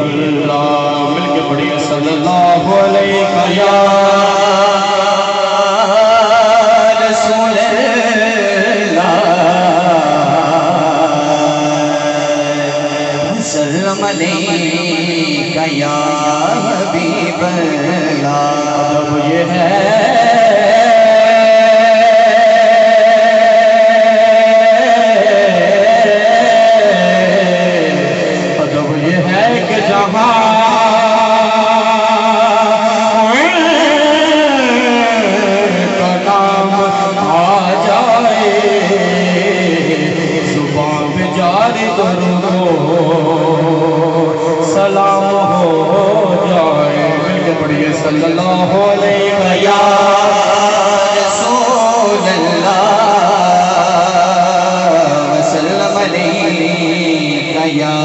اللہ، مل کے پڑھیے صلی اللہ علیہ یا رسول اللہ وسلم علیہ یا حبیب اللہ۔ ادب یہ ہے سلام ہو جائے، مل کے پڑھیے صلی اللہ علیہ یا رسول اللہ وسلم علیہ یا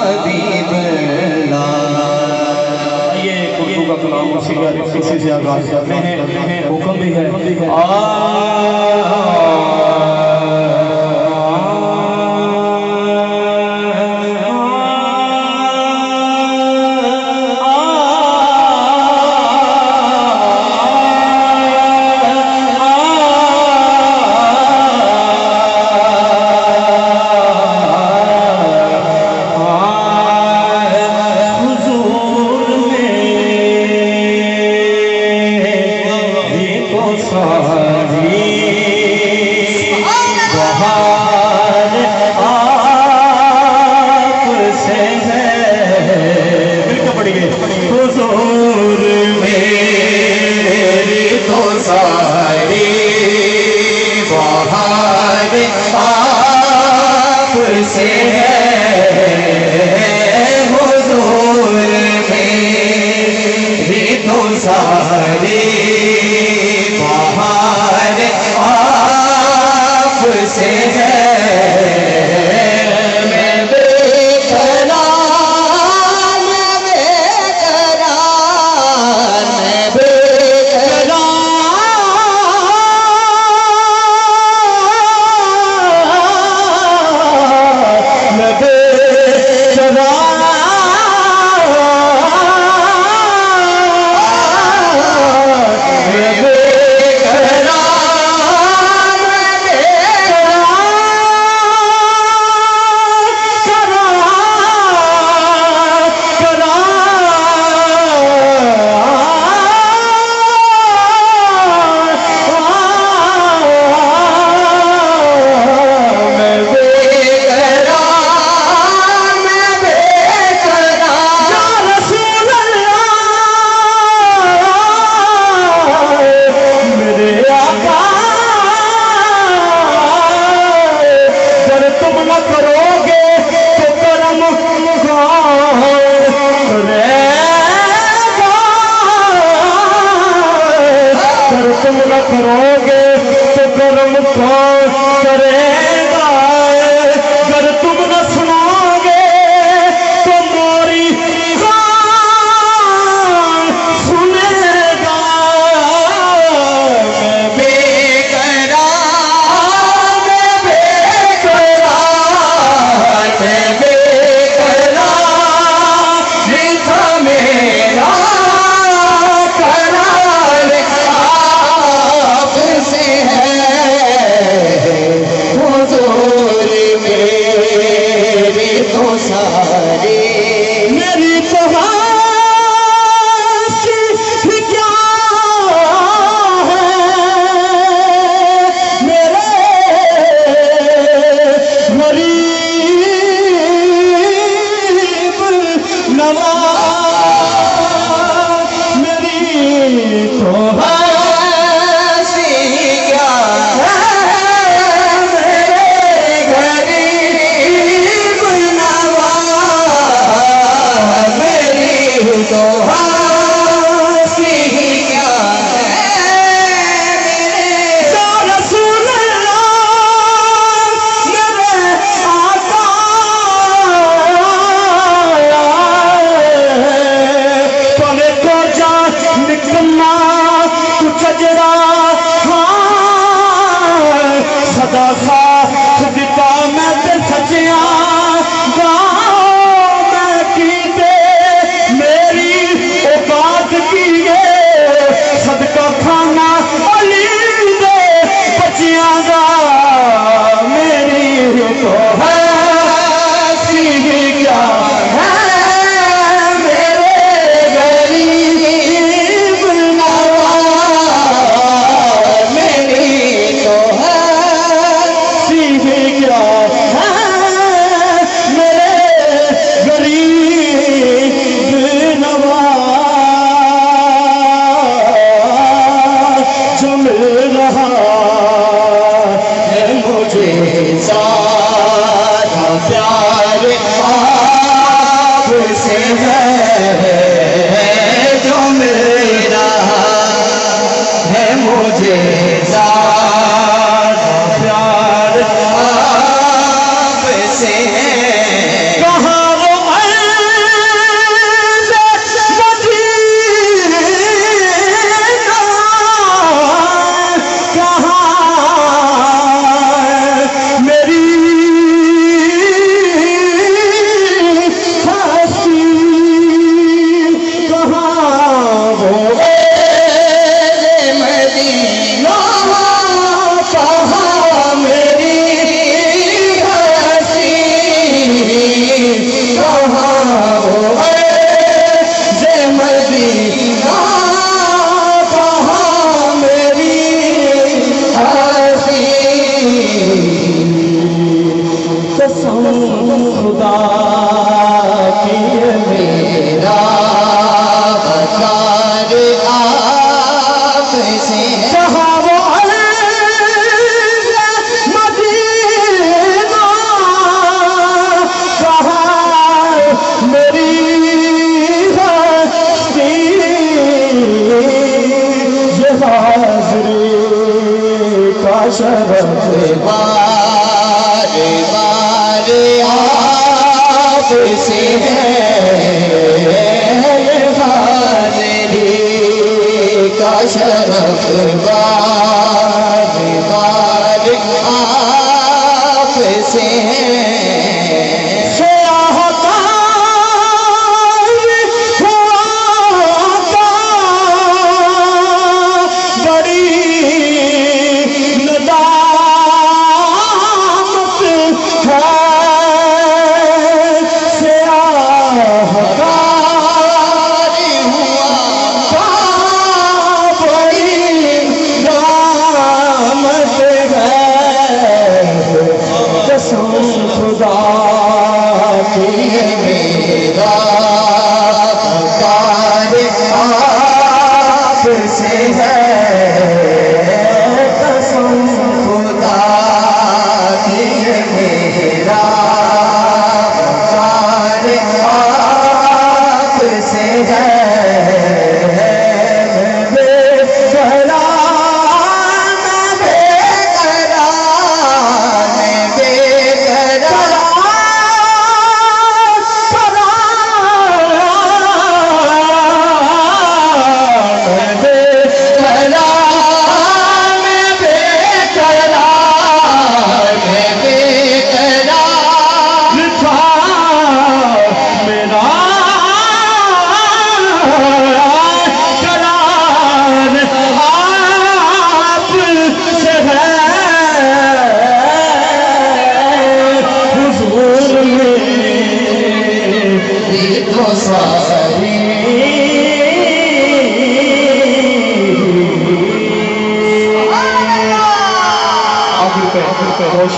حبیب اللہ۔ یہ اردو کا کلام اسی سے آغاز کرتے ہیں، حکم بھی ہے میں کو کرے گا اگر تم نہ سنو گے تو موری کون سنے گا میں بے قرار میں بے قرار میں بے قرار لکھا میرا قرار آپ سے ہے حضور میری تو ساری میری تو ہستی کیا ہے میرے غریب نواز میری تو ہستی کیا ہے میرے غریب نواز میری تو ہستی کیا ہے یا رسول اللہ میرے آقا پڑے تو جا نکلنا تو چجرا صدا خاص دیتا میں تے سجیاں گاؤں میں کیتے میری اوقات کیے صدقہ کھانا علی دے بچیاں گا میری تو ہستی کیا ہے میرے غریب نواز میری تو ہستی کیا ہے میرے غریب نواز جو مل رہا ہے مجھے سارا پیار آپ سے ہے جو مل رہا ہے مجھے سارا پیار آپ سے ہے کہاں وہ عرض مدینہ کہاں میری ہستی کہاں وہ مدینہ کہاں میری ہستی کہاں وہ مدینہ کہاں میری ہستی قسم خدا کی میرا کار آپ سے کہاں وہ عرض مدینہ کہاں میری ہستی یہ حاضری کا شرف بار بار آپ سے ہے یہ حاضری کا شرف بار بار آپ سے ہے سو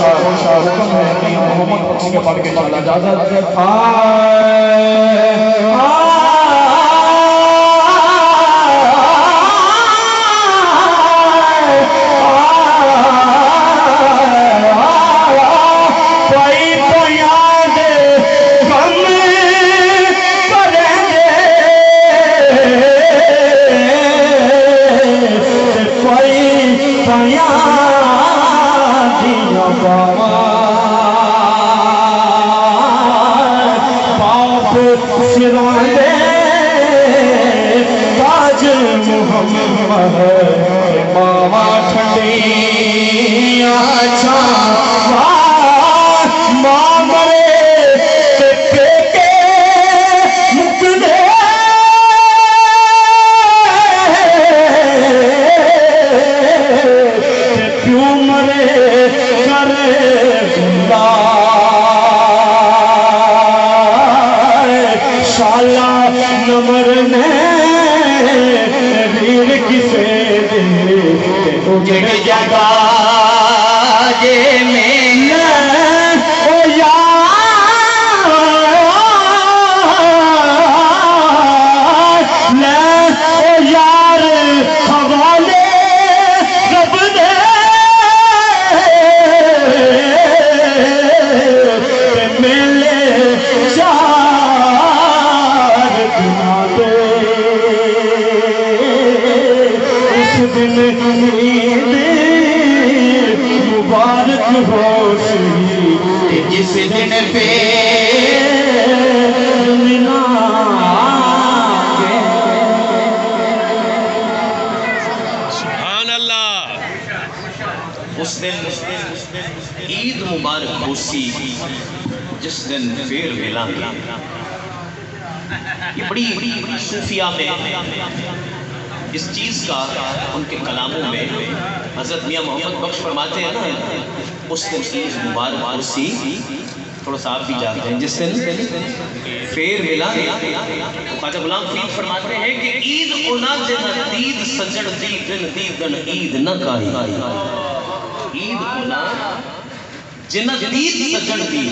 حکم ہے میاں محمد بخشی کے پڑھ کے چلا اجازت جس دن پہ سبحان اللہ اس دن عید مبارک ہوسی جس دن پھر ملیں گے. یہ بڑی صوفیہ میں اس چیز کا ان کے کلاموں میں حضرت میاں محمد بخش فرماتے ہیں نا اس دن عید مبارک ہوسی. تھوڑا سا آپ بھی جانتے ہیں جس دن پھر ملا. خواجہ غلام فرید فرماتے ہیں کہ عید اونا جن دید سجڑ دی دن دیدن عید نہ کائی. عید اونا جن دید سجڑ دی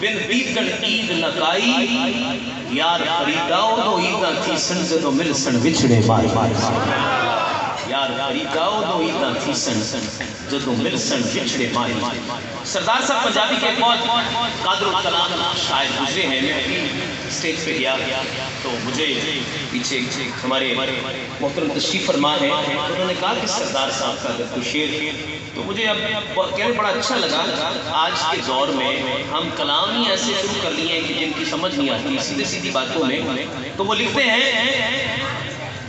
بن دیدن عید نہ کائی. یار فریدا دو عیداں تھی سن جدو مل سن وچھڑے مائی. یار فریدا دو عیداں تھی سن جدو مل سن وچھڑے مائی. سردار صاحب پنجابی کے بہت قادر الکلام شاعر گزرے ہیں. میں اسٹیج پہ گیا تو مجھے پیچھے ہمارے محترم تشریف فرما ہے, انہوں نے کہا کہ سردار صاحب کا اگر کوئی شعر, تو مجھے اب کہنے بڑا اچھا لگا. آج کے دور میں ہم کلام ہی ایسے شروع کر لیے ہیں کہ جن کی سمجھ نہیں آتی سیدھی سیدھی باتوں میں. تو وہ لکھتے ہیں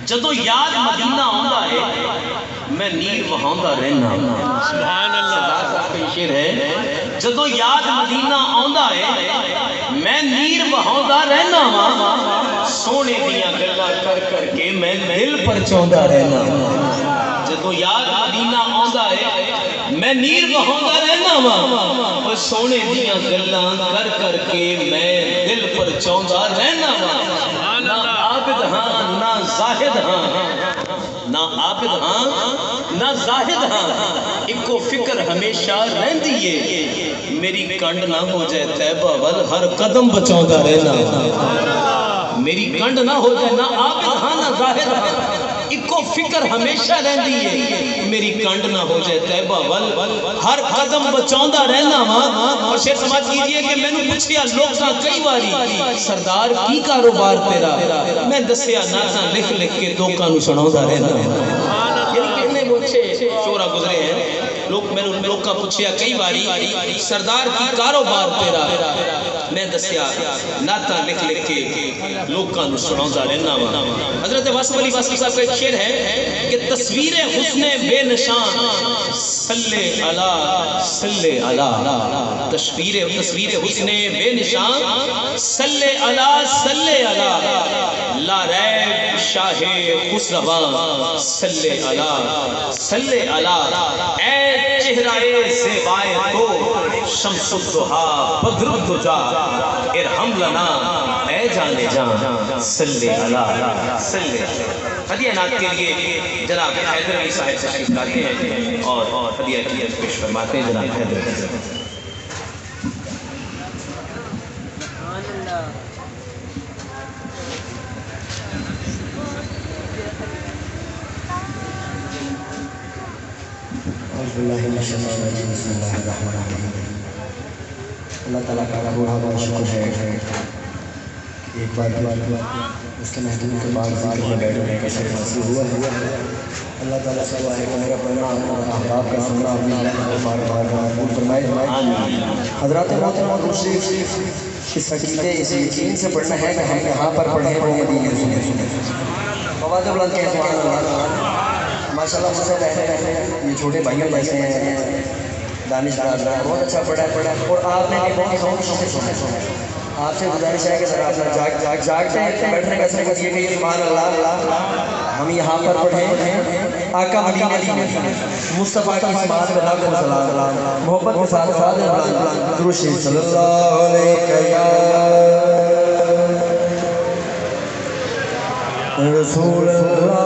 جدو یاد مدینہ آندا ہے میں نیل وہاؤندا رہنا. سبحان اللہ. شعر ہے جدو یاد مدینہ آندا ہے میں نیل وہاؤندا رہنا وا. سونے دیاں گلاں کر کر کے میں دل پرچاوندا رہنا. جدو یاد مدینہ آندا ہے میں نیل وہاؤندا رہنا وا. سونے دیاں گلاں کر کر کے میں دل پرچاوندا رہنا وا. نہ عابد ہاں نہ زاہد ہاں, نہ عابد ہاں نہ زاہد ہاں. اکو فکر ہمیشہ رہندی ہے میری کنڈ نہ ہو جائے طیبہ ول ہر قدم بچاوندا رہنا. میری کنڈ نہ ہو جائے نہ عابد ہاں نہ زاہد ہاں. اکو فکر ہمیشہ رہندی ہے میری کنڈ نہ ہو جائے طیبہ ول ہر قدم بچاوندا رہنا وا. اور شعر سماعت کیجئے کہ میں نے پوچھیا لوگاں کئی باری سردار کی کاروبار تیرا, میں دسیا نعتاں لکھ لکھ کے لوکاں نوں سناوندا رہنا. یعنی کتنے مجھے شورا گزرے ہیں لوگ, میں نے لوگاں پوچھیا کئی باری سردار کی کاروبار تیرا, میں دسیا نعتاں لکھ لکھ کے لوکاں نوں سناوندا رہنا وا. حضرت واسف علی واسفی صاحب کا ایک شعر ہے کہ تصویر حسن بے نشان صلی علی صلی علی. تصویر حسن بے نشان صلی علی صلی علی. لا ریب شاہ خسرواں صلی علی صلی علی. اے چہرہ زیبائے تو شمس الضحیٰ بدر الدجا ارحم لنا. اے اے جانے جان صلی اللہ صلی ہدیہ نعت کے لیے جناب حیدر علی صاحب تشریف لاتے ہیں اور ہدیہ پیش فرماتے ہیں جناب حیدر علی صاحب. بسم اللہ الرحمن الرحیم. اللہ تعالیٰ کا بہت شکر ہے ایک بار اس کے محدود کے بعد ذکر میں بیٹھنے کا شرف حاصل ہوا ہے. اللہ تعالیٰ سے دعا ہے کہ میرا پڑھنا احباب کا سننا اپنی بار بار قبول فرمائے. حضرات محترم تشریف اس عقیدے اس یقین سے پڑھنا ہے کہ ہم یہاں پر پڑھیں اور مدینے سنیں. آواز بلند کہیں سبحان اللہ. ماشاء اللہ مجھ سے بیٹھے یہ چھوٹے بھائیوں بیٹھے ہیں دانش برادران بہت اچھا پڑھا ہے اور آپ نے بہت خاموشی سے سنا. آپ سے گزارش ہے کہ ذرا اپنا جاگتے ہیں بیٹھنے کا سبب یہ کہ یہ سبحان اللہ ہم یہاں پر پڑھیں آقا مدینہ مصطفیٰ کی اس بات پہ لاکھوں سلام محبت کے ساتھ ساتھ درود شریف صلی اللہ علیہ رسول اللہ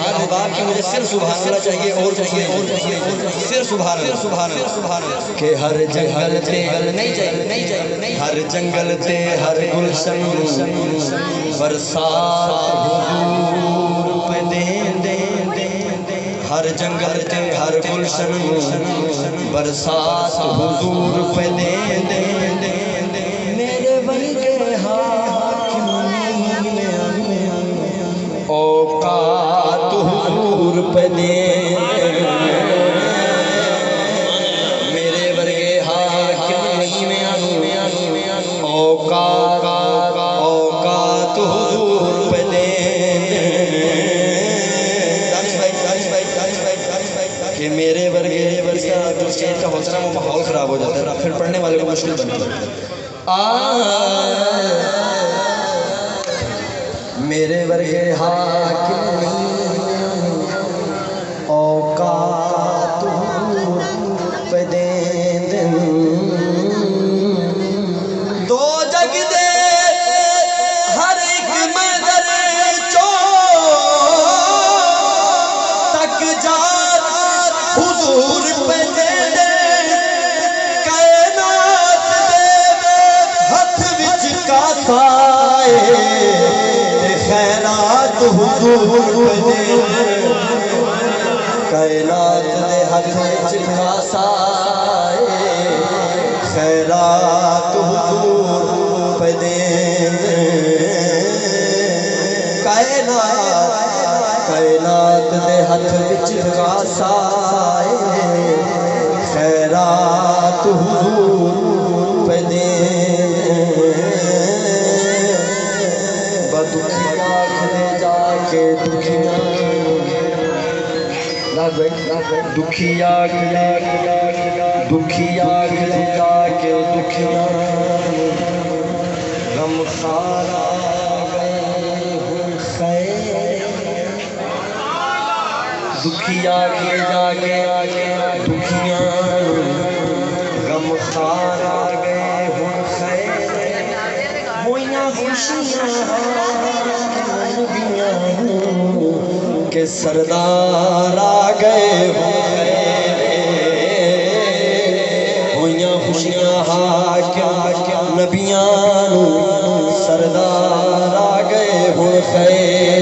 ہر بات کی مجھے صرف سبحان اللہ چاہیے اور صرف سبحان اللہ کہ ہر جنگل تے ہر جنگل تے ہر گلشن برسات حضور پہ دیں ہر جنگل تے ہر گلشن برسات حضور پہ دیں میرے بن کے حاکم اوقات حضور پہ دیں میرے ورگے حاکم اوقات حضور پہ دیں کہ میرے ورگے جو اسٹیج کا ہوتا ہے وہ ماحول خراب ہو جاتا ہے پھر پڑھنے والے کو مشکل بنتا ہے. میرے ورگے حاکم اوقات پہ دیں دو جگ دے ہر ایک مگر چو تک جا حضور پہ دیں کائنات دے ہاتھ وچ کاسائے خیرات حضور پہ دیں کائنات دے ہاتھ وچ کاسائے خیرات حضور پہ دیں کائنات دے ہاتھ وچ کاسائے خیرات حضور پہ دیں دکھیا گلے جا کے دکھیا غم خارا گئے ہوں خیر دکھیا گلے جا کے دکھیا غم خارا گئے ہوں خیر ہوئیاں خوشیاں کہ سردار آ گئے ہوئیاں خوشیاں حاکم نبیاں سردار آ گئے ہوں خیر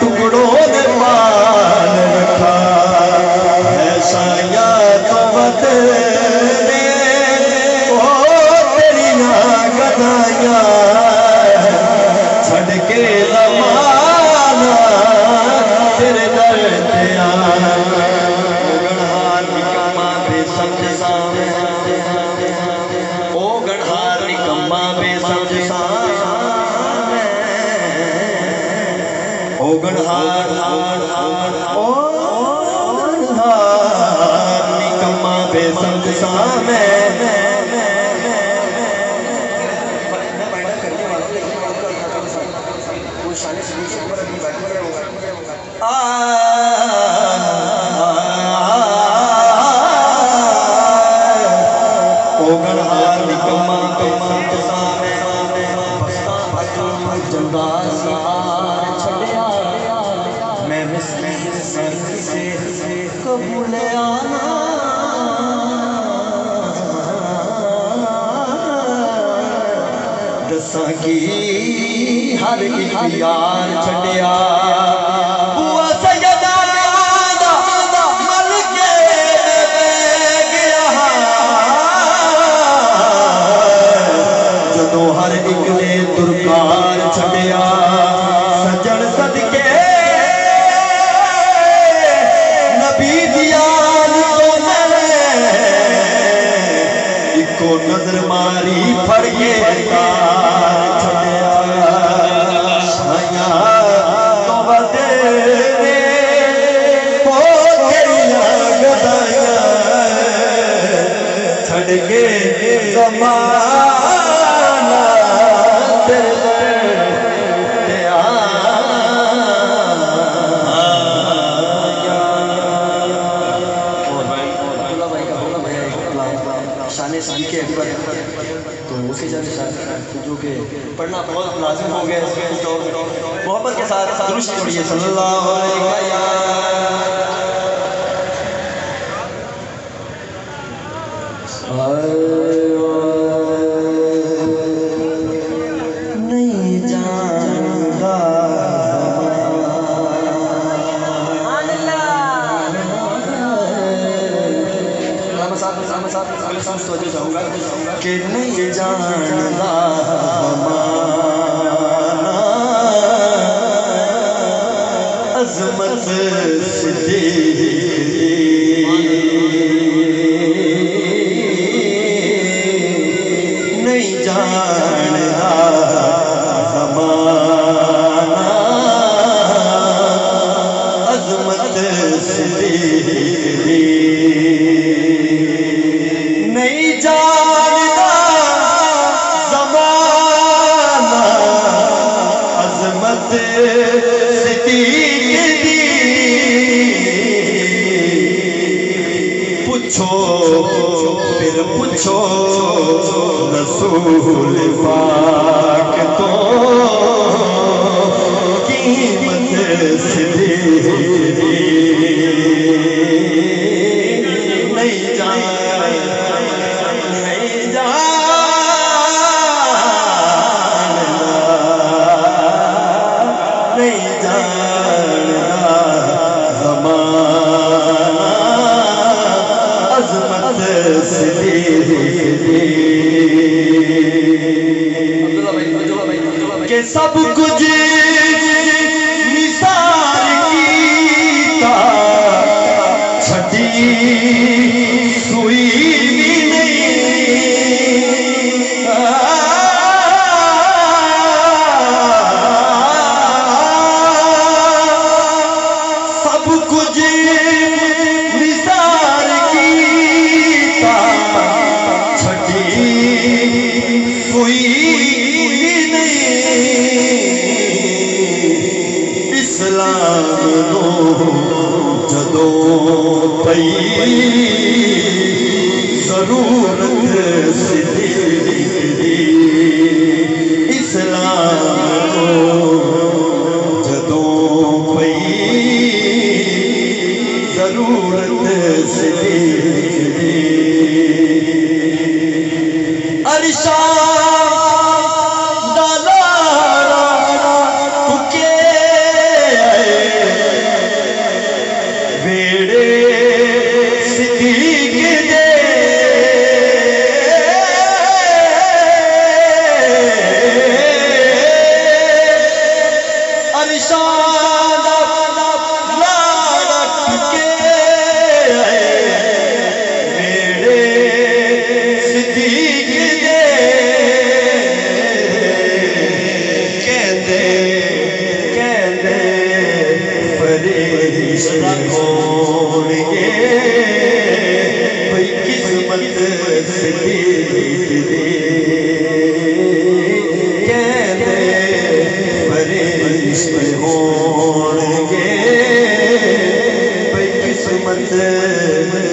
ٹکڑوں نے پال رکھا ہے سایا تو ود نے تیریاں گدائیاں چھڑ کے زمانہ تیرے در تے آیا گڑھار نکما بے سمجھ سامنے او گڑھار نکما بے سمجھ سامنے او گڑھار نکما بے سمجھ سامنے کی ہر ایک یار چھڑیا بوا سیدہ دا ملکے گیا جدو ہر ایک نے درکار چھڑیا سجن صدقے نبی دیان تو میں ایکو نظر ماری پھڑ کے زمانہ تیرے تے شان صدیق اکبر تو اسی جگہ جو کہ پڑھنا بہت لازم ہو گیا محبت کے ساتھ درود پڑھیے صلی اللہ علیہ کہ نہیں جانتا عظمت صدیق نہیں جانتا زمانہ عظمت صدیق نہیں جانتا زمانہ عظمت صدیق دی پوچھو پھر پوچھو رسول پاک تو قیمت صدیق دی نہیں جانتا کہ سب کچھ نثار کیتا چھٹی سوئی بھی نہیں سب کچھ نثار کیتا چھٹی سوئی اسلام نو جدو پئی ضرورت صدیق دی اسلام نو جدو پئی ضرورت صدیق دی ارشاد دلارا کے قسمت